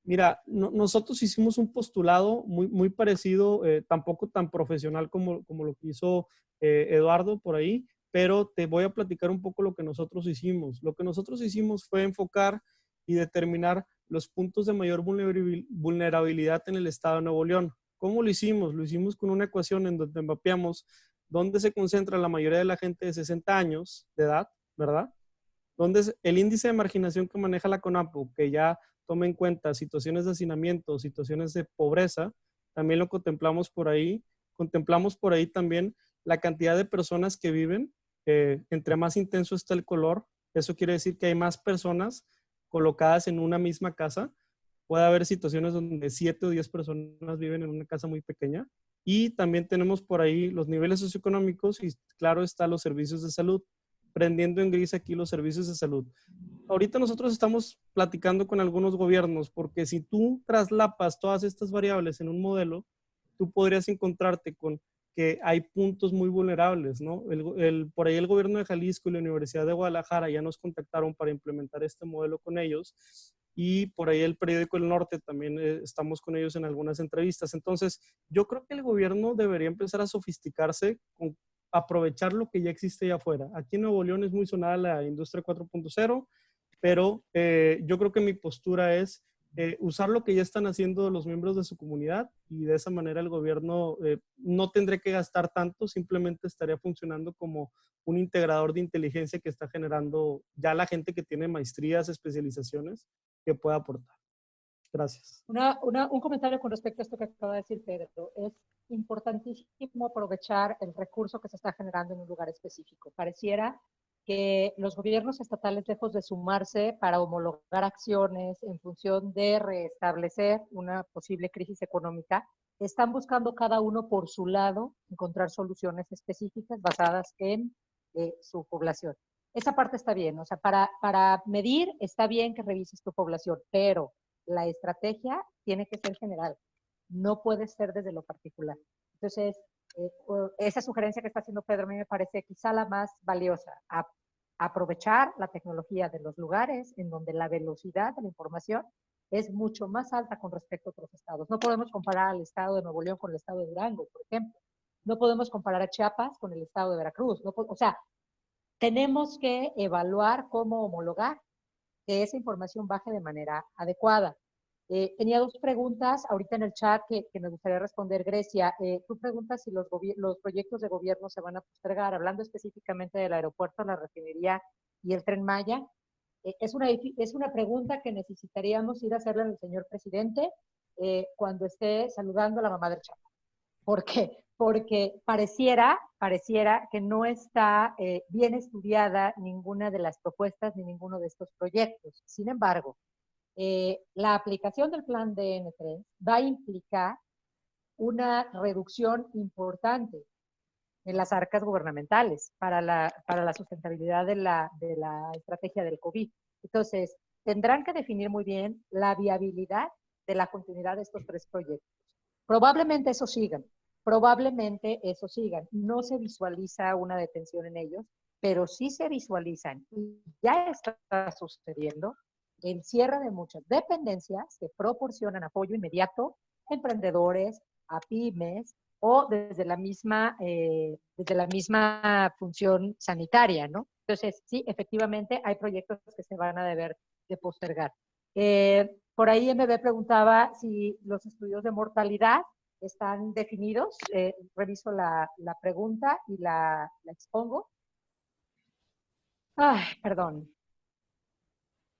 Mira, nosotros hicimos un postulado muy parecido, tampoco tan profesional como lo que hizo Eduardo por ahí, pero te voy a platicar un poco lo que nosotros hicimos. Lo que nosotros hicimos fue enfocar y determinar los puntos de mayor vulnerabilidad en el estado de Nuevo León. ¿Cómo lo hicimos? Lo hicimos con una ecuación en donde mapeamos dónde se concentra la mayoría de la gente de 60 años de edad, ¿verdad? Donde es el índice de marginación que maneja la CONAPO, que ya toma en cuenta situaciones de hacinamiento, situaciones de pobreza, también lo contemplamos por ahí. Contemplamos por ahí también la cantidad de personas que viven. Entre más intenso está el color, eso quiere decir que hay más personas colocadas en una misma casa. Puede haber situaciones donde 7 o 10 personas viven en una casa muy pequeña. Y también tenemos por ahí los niveles socioeconómicos y claro está los servicios de salud, prendiendo en gris aquí los servicios de salud. Ahorita nosotros estamos platicando con algunos gobiernos porque si tú traslapas todas estas variables en un modelo, tú podrías encontrarte con que hay puntos muy vulnerables, ¿no? Por ahí el gobierno de Jalisco y la Universidad de Guadalajara ya nos contactaron para implementar este modelo con ellos y por ahí el periódico El Norte también estamos con ellos en algunas entrevistas. Entonces, yo creo que el gobierno debería empezar a sofisticarse con aprovechar lo que ya existe allá afuera. Aquí en Nuevo León es muy sonada la industria 4.0, pero yo creo que mi postura es usar lo que ya están haciendo los miembros de su comunidad y de esa manera el gobierno no tendría que gastar tanto, simplemente estaría funcionando como un integrador de inteligencia que está generando ya la gente que tiene maestrías, especializaciones, que pueda aportar. Gracias. Un comentario con respecto a esto que acaba de decir Pedro. Es importantísimo aprovechar el recurso que se está generando en un lugar específico. Pareciera que los gobiernos estatales, lejos de sumarse para homologar acciones en función de restablecer una posible crisis económica, están buscando cada uno por su lado encontrar soluciones específicas basadas en su población. Esa parte está bien, o sea, para medir está bien que revises tu población, pero la estrategia tiene que ser general, no puede ser desde lo particular. Entonces, esa sugerencia que está haciendo Pedro a mí me parece quizá la más valiosa, aprovechar la tecnología de los lugares en donde la velocidad de la información es mucho más alta con respecto a otros estados. No podemos comparar al estado de Nuevo León con el estado de Durango, por ejemplo. No podemos comparar a Chiapas con el estado de Veracruz. O sea, tenemos que evaluar cómo homologar que esa información baje de manera adecuada. Tenía dos preguntas ahorita en el chat que me gustaría responder, Grecia. Tú preguntas si los proyectos de gobierno se van a postergar, hablando específicamente del aeropuerto, la refinería y el Tren Maya. Es una pregunta que necesitaríamos ir a hacerle al señor presidente cuando esté saludando a la mamá del Chapo. ¿Por qué? Porque pareciera que no está bien estudiada ninguna de las propuestas ni ninguno de estos proyectos. Sin embargo, la aplicación del plan DN3 va a implicar una reducción importante en las arcas gubernamentales para la sustentabilidad de la estrategia del COVID. Entonces, tendrán que definir muy bien la viabilidad de la continuidad de estos tres proyectos. Probablemente eso sigan. No se visualiza una detención en ellos, pero sí se visualizan, y ya está sucediendo, el cierre de muchas dependencias que proporcionan apoyo inmediato a emprendedores, a pymes o desde la misma función sanitaria, ¿no? Entonces, sí, efectivamente hay proyectos que se van a deber de postergar. Por ahí MB preguntaba si los estudios de mortalidad están definidos. Reviso la pregunta y la expongo. Ay, perdón.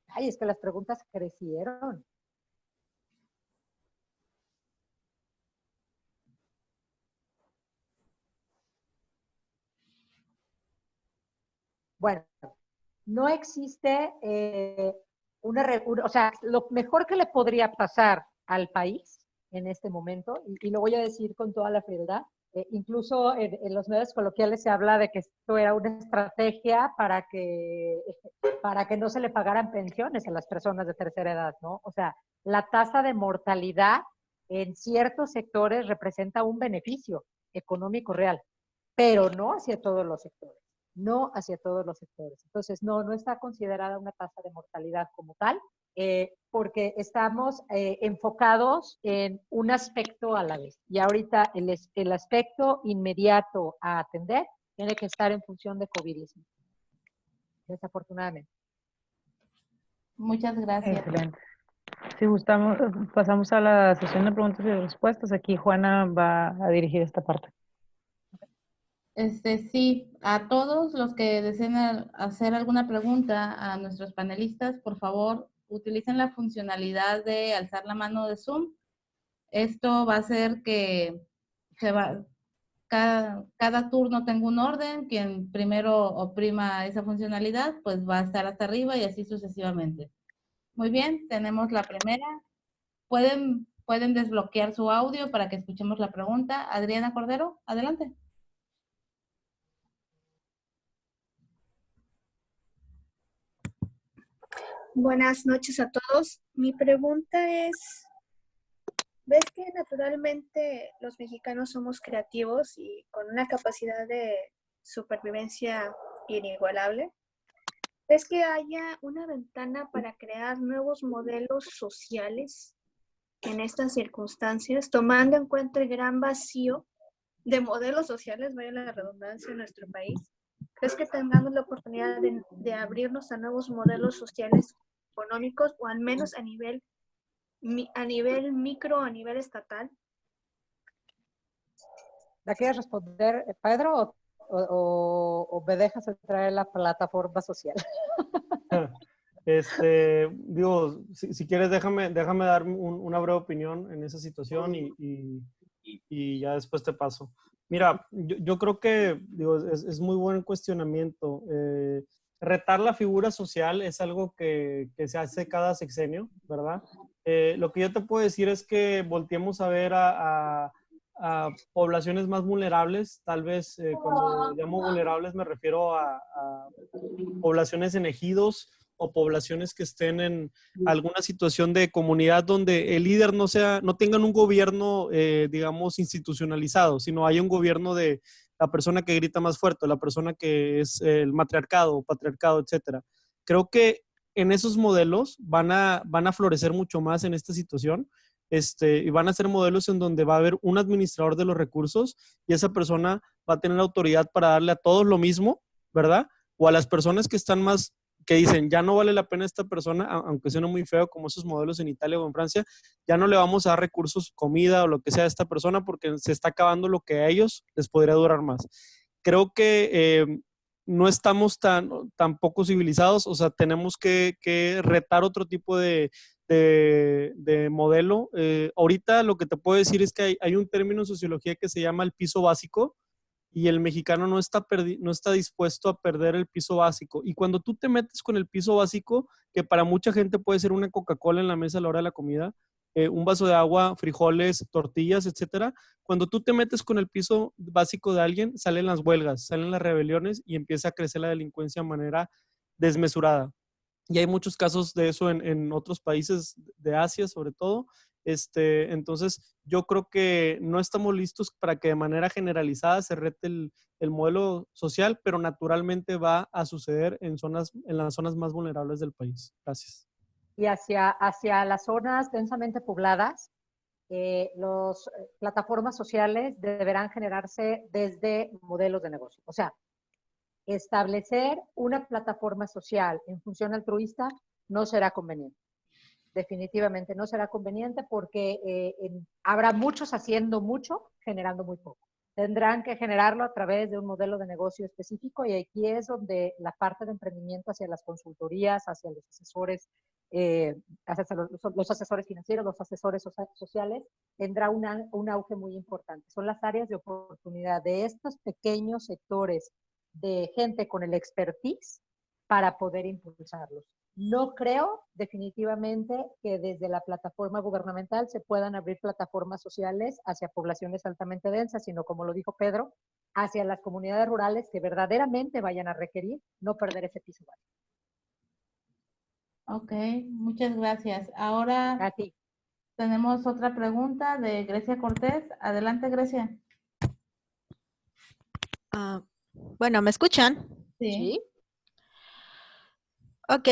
Ay, es que las preguntas crecieron. Bueno, no existe o sea, lo mejor que le podría pasar al país en este momento, y lo voy a decir con toda la frialdad, incluso en los medios coloquiales se habla de que esto era una estrategia para que no se le pagaran pensiones a las personas de tercera edad, ¿no? O sea, la tasa de mortalidad en ciertos sectores representa un beneficio económico real, pero no hacia todos los sectores. Entonces, no está considerada una tasa de mortalidad como tal, porque estamos enfocados en un aspecto a la vez. Y ahorita el aspecto inmediato a atender tiene que estar en función de COVID, desafortunadamente. Muchas gracias. Excelente. Si gustamos, pasamos a la sesión de preguntas y respuestas. Aquí Juana va a dirigir esta parte. Sí, a todos los que deseen hacer alguna pregunta a nuestros panelistas, por favor, utilicen la funcionalidad de alzar la mano de Zoom. Esto va a hacer que cada turno tenga un orden. Quien primero oprima esa funcionalidad, pues va a estar hasta arriba y así sucesivamente. Muy bien, tenemos la primera. Pueden desbloquear su audio para que escuchemos la pregunta. Adriana Cordero, adelante. Buenas noches a todos. Mi pregunta es, ¿ves que naturalmente los mexicanos somos creativos y con una capacidad de supervivencia inigualable? ¿Ves que haya una ventana para crear nuevos modelos sociales en estas circunstancias, tomando en cuenta el gran vacío de modelos sociales, vaya la redundancia, en nuestro país? ¿Crees que tengamos la oportunidad de abrirnos a nuevos modelos sociales económicos o al menos a nivel micro, a nivel estatal? ¿La quieres responder, Pedro, o me dejas entrar en la plataforma social? Digo, si quieres, déjame dar una breve opinión en esa situación y ya después te paso. Mira, yo creo que digo, es muy buen cuestionamiento. Retar la figura social es algo que se hace cada sexenio, ¿verdad? Lo que yo te puedo decir es que volteemos a ver a poblaciones más vulnerables. Tal vez cuando llamo vulnerables me refiero a poblaciones en ejidos o poblaciones que estén en alguna situación de comunidad donde el líder no tengan un gobierno, digamos, institucionalizado, sino hay un gobierno de la persona que grita más fuerte, la persona que es el matriarcado, patriarcado, etcétera. Creo que en esos modelos van a florecer mucho más en esta situación. Y van a ser modelos en donde va a haber un administrador de los recursos y esa persona va a tener autoridad para darle a todos lo mismo, ¿verdad? O a las personas que están más, que dicen, ya no vale la pena esta persona, aunque suene muy feo como esos modelos en Italia o en Francia, ya no le vamos a dar recursos, comida o lo que sea a esta persona porque se está acabando lo que a ellos les podría durar más. Creo que no estamos tan poco civilizados, o sea, tenemos que retar otro tipo de modelo. Ahorita lo que te puedo decir es que hay un término en sociología que se llama el piso básico, y el mexicano no está dispuesto a perder el piso básico. Y cuando tú te metes con el piso básico, que para mucha gente puede ser una Coca-Cola en la mesa a la hora de la comida, un vaso de agua, frijoles, tortillas, etcétera, cuando tú te metes con el piso básico de alguien, salen las huelgas, salen las rebeliones y empieza a crecer la delincuencia de manera desmesurada. Y hay muchos casos de eso en otros países de Asia, sobre todo. Entonces, yo creo que no estamos listos para que de manera generalizada se rete el modelo social, pero naturalmente va a suceder en las zonas más vulnerables del país. Gracias. Y hacia las zonas densamente pobladas, las plataformas sociales deberán generarse desde modelos de negocio. O sea, establecer una plataforma social en función altruista no será conveniente. Definitivamente no será conveniente porque habrá muchos haciendo mucho, generando muy poco. Tendrán que generarlo a través de un modelo de negocio específico y aquí es donde la parte de emprendimiento hacia las consultorías, hacia los asesores, hacia los asesores financieros, los asesores sociales, tendrá un auge muy importante. Son las áreas de oportunidad de estos pequeños sectores de gente con el expertise para poder impulsarlos. No creo definitivamente que desde la plataforma gubernamental se puedan abrir plataformas sociales hacia poblaciones altamente densas, sino como lo dijo Pedro, hacia las comunidades rurales que verdaderamente vayan a requerir no perder ese piso básico. Ok, muchas gracias. Ahora A ti. tenemos otra pregunta de Grecia Cortés. Adelante, Grecia. Bueno, ¿me escuchan? Sí. Ok.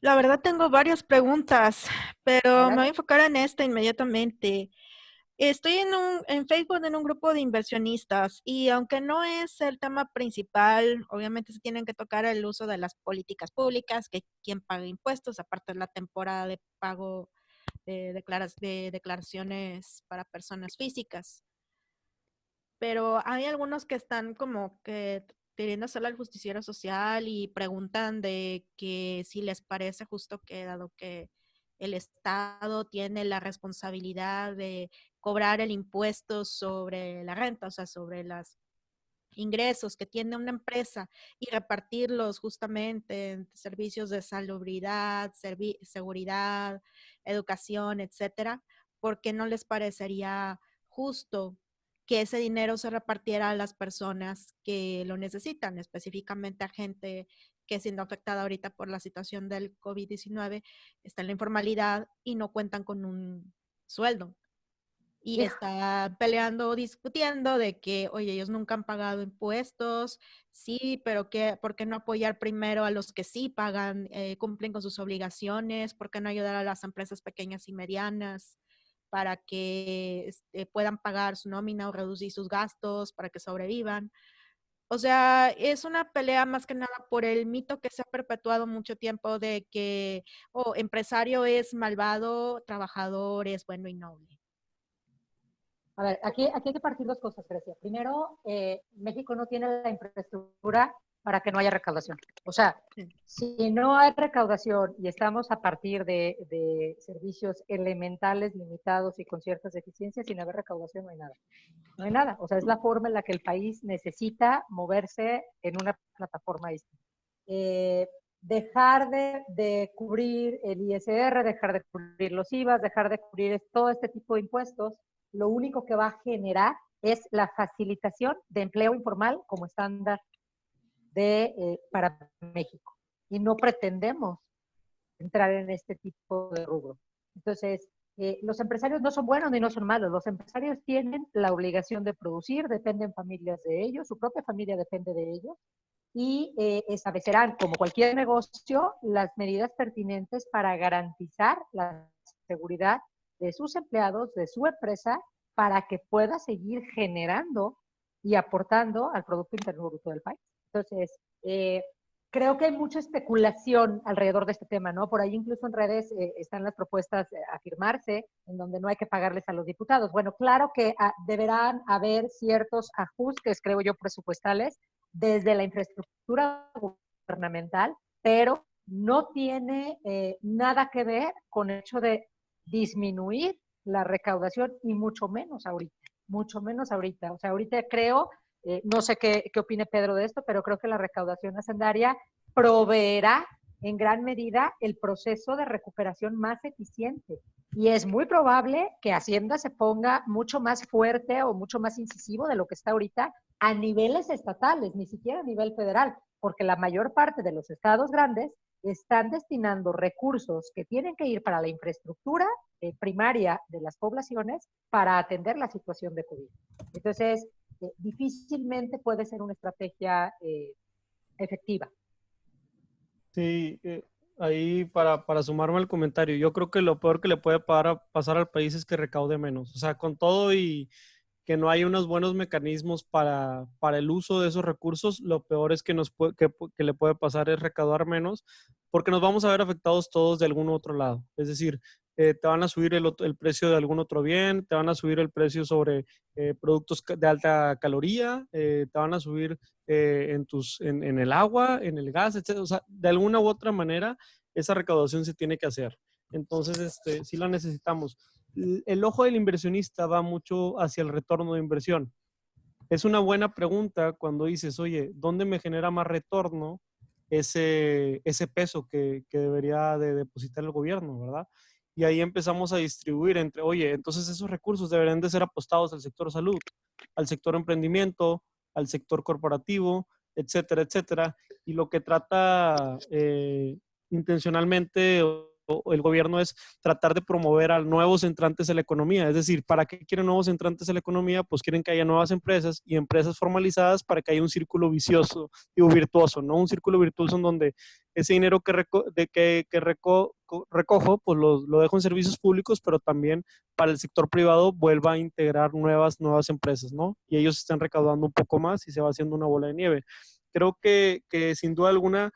La verdad tengo varias preguntas, pero me voy a enfocar en esta inmediatamente. Estoy en Facebook en un grupo de inversionistas y aunque no es el tema principal, obviamente se tienen que tocar el uso de las políticas públicas, que quién paga impuestos, aparte de la temporada de pago de declaraciones para personas físicas. Pero hay algunos que están como que queriendo hacer el justiciero social y preguntan de que si les parece justo que dado que el Estado tiene la responsabilidad de cobrar el impuesto sobre la renta, o sea, sobre las ingresos que tiene una empresa y repartirlos justamente en servicios de salubridad, seguridad, educación, etcétera, ¿por qué no les parecería justo que ese dinero se repartiera a las personas que lo necesitan, específicamente a gente que siendo afectada ahorita por la situación del COVID-19 está en la informalidad y no cuentan con un sueldo? Y está peleando o discutiendo de que, oye, ellos nunca han pagado impuestos, sí, pero ¿por qué no apoyar primero a los que sí pagan, cumplen con sus obligaciones? ¿Por qué no ayudar a las empresas pequeñas y medianas para que puedan pagar su nómina o reducir sus gastos para que sobrevivan? O sea, es una pelea más que nada por el mito que se ha perpetuado mucho tiempo de que, empresario es malvado, trabajador es bueno y noble. A ver, aquí hay que partir dos cosas, Grecia. Primero, México no tiene la infraestructura para que no haya recaudación. O sea, si no hay recaudación y estamos a partir de servicios elementales, limitados y con ciertas deficiencias, sin haber recaudación no hay nada. No hay nada. O sea, es la forma en la que el país necesita moverse en una plataforma distinta. Dejar de cubrir el ISR, dejar de cubrir los IVAs, dejar de cubrir todo este tipo de impuestos, lo único que va a generar es la facilitación de empleo informal como estándar para México. Y no pretendemos entrar en este tipo de rubro. Entonces, los empresarios no son buenos ni no son malos. Los empresarios tienen la obligación de producir, dependen familias de ellos, su propia familia depende de ellos, y establecerán, como cualquier negocio, las medidas pertinentes para garantizar la seguridad de sus empleados, de su empresa, para que pueda seguir generando y aportando al Producto Interno Bruto del país. Entonces, creo que hay mucha especulación alrededor de este tema, ¿no? Por ahí incluso en redes están las propuestas a firmarse, en donde no hay que pagarles a los diputados. Bueno, claro que deberán haber ciertos ajustes, creo yo, presupuestales desde la infraestructura gubernamental, pero no tiene nada que ver con el hecho de disminuir la recaudación y mucho menos ahorita, mucho menos ahorita. O sea, ahorita creo, no sé qué opine Pedro de esto, pero creo que la recaudación hacendaria proveerá en gran medida el proceso de recuperación más eficiente. Y es muy probable que Hacienda se ponga mucho más fuerte o mucho más incisivo de lo que está ahorita a niveles estatales, ni siquiera a nivel federal, porque la mayor parte de los estados grandes están destinando recursos que tienen que ir para la infraestructura primaria de las poblaciones para atender la situación de COVID. Entonces, difícilmente puede ser una estrategia efectiva. Sí, ahí para sumarme al comentario, yo creo que lo peor que le puede pasar al país es que recaude menos. O sea, con todo y que no hay unos buenos mecanismos para el uso de esos recursos, lo peor es que que le puede pasar es recaudar menos, porque nos vamos a ver afectados todos de algún otro lado. Es decir, te van a subir el precio de algún otro bien, te van a subir el precio sobre productos de alta caloría, te van a subir en el agua, en el gas, etc. O sea, de alguna u otra manera, esa recaudación se tiene que hacer. Entonces, sí la necesitamos. El ojo del inversionista va mucho hacia el retorno de inversión. Es una buena pregunta cuando dices, oye, ¿dónde me genera más retorno ese peso que debería de depositar el gobierno, verdad? Y ahí empezamos a distribuir entre, oye, entonces esos recursos deberían de ser apostados al sector salud, al sector emprendimiento, al sector corporativo, etcétera, etcétera. Y lo que trata intencionalmente el gobierno es tratar de promover a nuevos entrantes a la economía. Es decir, ¿para qué quieren nuevos entrantes a la economía? Pues quieren que haya nuevas empresas y empresas formalizadas para que haya un círculo vicioso, digo, virtuoso, ¿no? Un círculo virtuoso en donde ese dinero que recojo, pues lo dejo en servicios públicos, pero también para el sector privado vuelva a integrar nuevas empresas, ¿no? Y ellos están recaudando un poco más y se va haciendo una bola de nieve. Creo que sin duda alguna,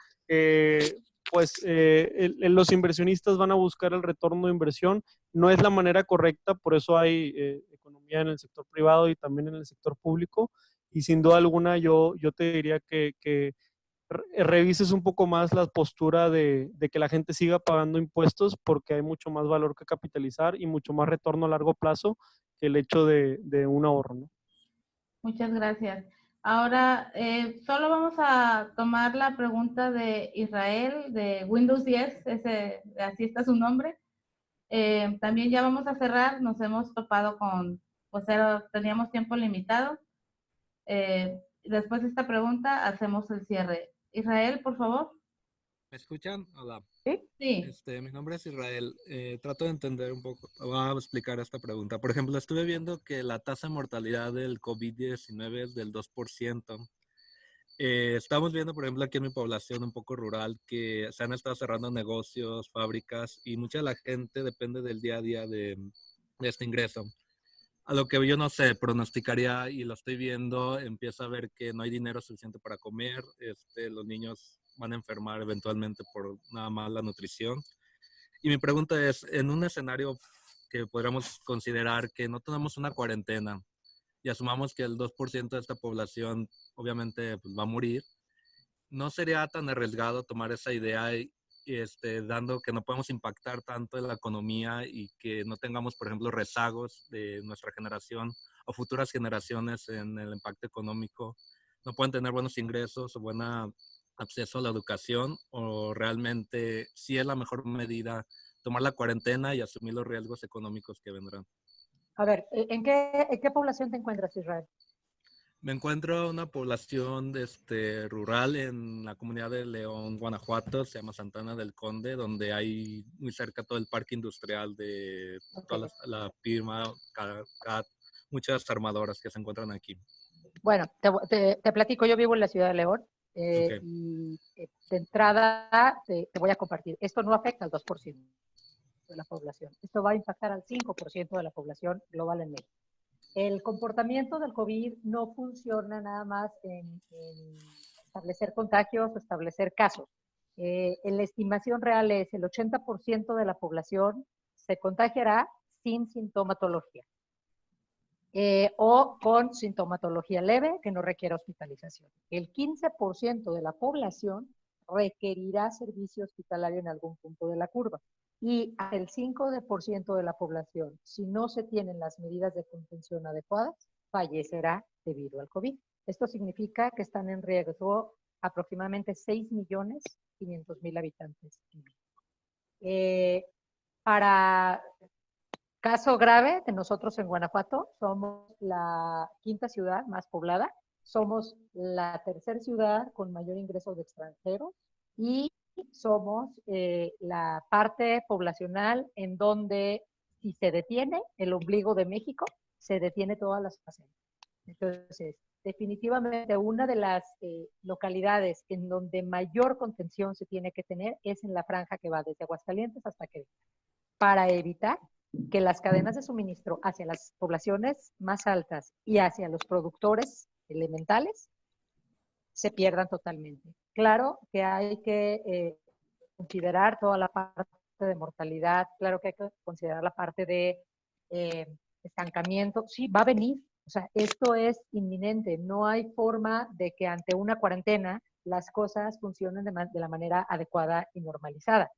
los inversionistas van a buscar el retorno de inversión. No es la manera correcta, por eso hay economía en el sector privado y también en el sector público. Y sin duda alguna yo te diría que revises un poco más la postura de que la gente siga pagando impuestos, porque hay mucho más valor que capitalizar y mucho más retorno a largo plazo que el hecho de un ahorro, ¿no? Muchas gracias. Ahora, solo vamos a tomar la pregunta de Israel, de Windows 10, así está su nombre. También ya vamos a cerrar, nos hemos topado con, pues teníamos tiempo limitado. Después de esta pregunta, hacemos el cierre. Israel, por favor. ¿Me escuchan? Hola. Sí. Mi nombre es Israel. Trato de entender un poco, voy a explicar esta pregunta. Por ejemplo, estuve viendo que la tasa de mortalidad del COVID-19 es del 2%. Estamos viendo, por ejemplo, aquí en mi población un poco rural, que se han estado cerrando negocios, fábricas, y mucha de la gente depende del día a día de este ingreso. A lo que yo no sé, pronosticaría, y lo estoy viendo, empiezo a ver que no hay dinero suficiente para comer, los niños van a enfermar eventualmente por nada más la nutrición. Y mi pregunta es, en un escenario que podríamos considerar que no tenemos una cuarentena y asumamos que el 2% de esta población obviamente pues, va a morir, ¿no sería tan arriesgado tomar esa idea dando que no podemos impactar tanto en la economía y que no tengamos, por ejemplo, rezagos de nuestra generación o futuras generaciones en el impacto económico? ¿No pueden tener buenos ingresos o buen acceso a la educación? ¿O realmente sí es la mejor medida tomar la cuarentena y asumir los riesgos económicos que vendrán? A ver, ¿en qué población te encuentras, Israel? Me encuentro en una población rural en la comunidad de León, Guanajuato, se llama Santana del Conde, donde hay muy cerca todo el parque industrial de toda la firma, muchas armadoras que se encuentran aquí. Bueno, te platico, yo vivo en la ciudad de León y de entrada te voy a compartir. Esto no afecta al 2% de la población, esto va a impactar al 5% de la población global en México. El comportamiento del COVID no funciona nada más en establecer contagios o establecer casos. La estimación real es el 80% de la población se contagiará sin sintomatología o con sintomatología leve que no requiera hospitalización. El 15% de la población requerirá servicio hospitalario en algún punto de la curva. Y el 5% de la población, si no se tienen las medidas de contención adecuadas, fallecerá debido al COVID. Esto significa que están en riesgo aproximadamente 6.500.000 habitantes. Para caso grave de nosotros en Guanajuato, somos la quinta ciudad más poblada, somos la tercera ciudad con mayor ingreso de extranjeros y somos la parte poblacional en donde si se detiene el ombligo de México, se detiene todas las fases. Entonces, definitivamente una de las localidades en donde mayor contención se tiene que tener es en la franja que va desde Aguascalientes hasta Querétaro, para evitar que las cadenas de suministro hacia las poblaciones más altas y hacia los productores elementales se pierdan totalmente. Claro que hay que considerar toda la parte de mortalidad, claro que hay que considerar la parte de estancamiento. Sí, va a venir. O sea, esto es inminente. No hay forma de que ante una cuarentena las cosas funcionen de la manera adecuada y normalizada.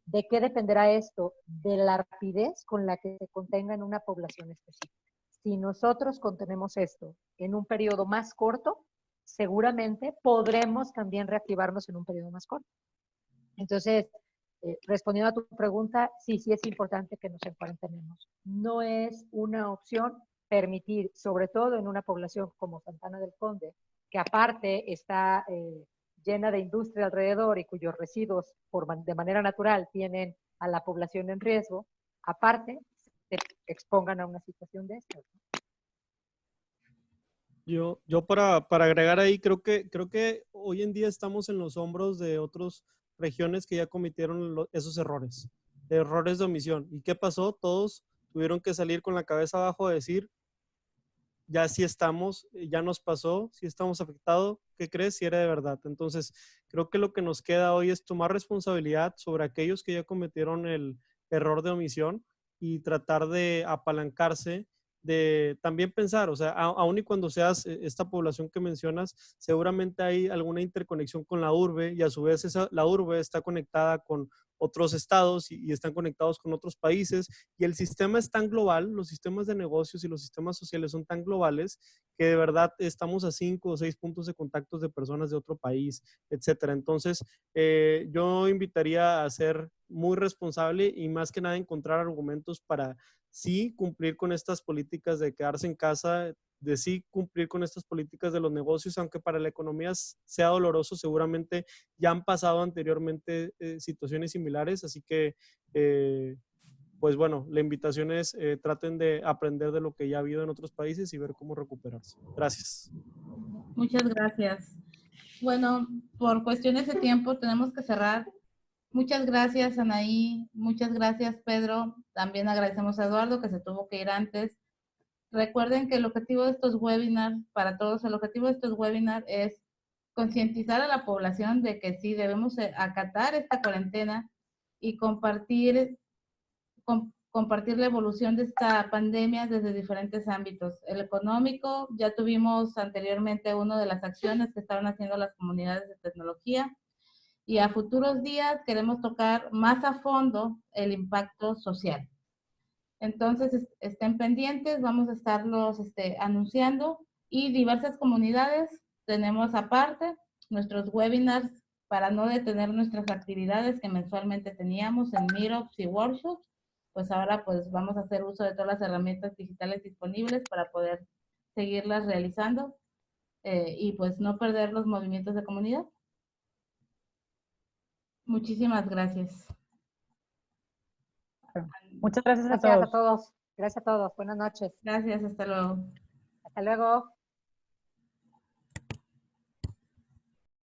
¿De qué dependerá esto? De la rapidez con la que se contenga en una población específica. Si nosotros contenemos esto en un periodo más corto, seguramente podremos también reactivarnos en un periodo más corto. Entonces, respondiendo a tu pregunta, sí es importante que nos encuarentenemos. No es una opción permitir, sobre todo en una población como Santana del Conde, que aparte está llena de industria alrededor y cuyos residuos de manera natural tienen a la población en riesgo, aparte se expongan a una situación de estas. Yo para agregar ahí, creo que hoy en día estamos en los hombros de otras regiones que ya cometieron esos errores de omisión. ¿Y qué pasó? Todos tuvieron que salir con la cabeza abajo a decir, ya sí estamos, ya nos pasó, sí estamos afectados, ¿qué crees? Si era de verdad. Entonces, creo que lo que nos queda hoy es tomar responsabilidad sobre aquellos que ya cometieron el error de omisión y tratar de apalancarse, de también pensar, o sea, aun y cuando seas esta población que mencionas, seguramente hay alguna interconexión con la urbe y a su vez la urbe está conectada con otros estados y están conectados con otros países, y el sistema es tan global, los sistemas de negocios y los sistemas sociales son tan globales que de verdad estamos a 5 o 6 puntos de contactos de personas de otro país, etcétera. Entonces, yo invitaría a ser muy responsable y más que nada encontrar argumentos para sí cumplir con estas políticas de quedarse en casa, de sí cumplir con estas políticas de los negocios, aunque para la economía sea doloroso, seguramente ya han pasado anteriormente situaciones similares, así que pues bueno, la invitación es traten de aprender de lo que ya ha habido en otros países y ver cómo recuperarse. Gracias. Muchas gracias. Bueno, por cuestiones de tiempo tenemos que cerrar. Muchas gracias, Anaí. Muchas gracias, Pedro. También agradecemos a Eduardo, que se tuvo que ir antes. Recuerden que el objetivo de estos webinars, para todos, el objetivo de estos webinars es concientizar a la población de que sí debemos acatar esta cuarentena y compartir la evolución de esta pandemia desde diferentes ámbitos. El económico, ya tuvimos anteriormente una de las acciones que estaban haciendo las comunidades de tecnología, y a futuros días queremos tocar más a fondo el impacto social. Entonces, estén pendientes, vamos a estarlos anunciando, y diversas comunidades tenemos aparte nuestros webinars para no detener nuestras actividades que mensualmente teníamos en meetups y workshops. Pues ahora pues vamos a hacer uso de todas las herramientas digitales disponibles para poder seguirlas realizando y pues no perder los movimientos de comunidad. Muchísimas gracias. Muchas gracias a todos. Gracias a todos. Gracias a todos. Buenas noches. Gracias, hasta luego. Hasta luego.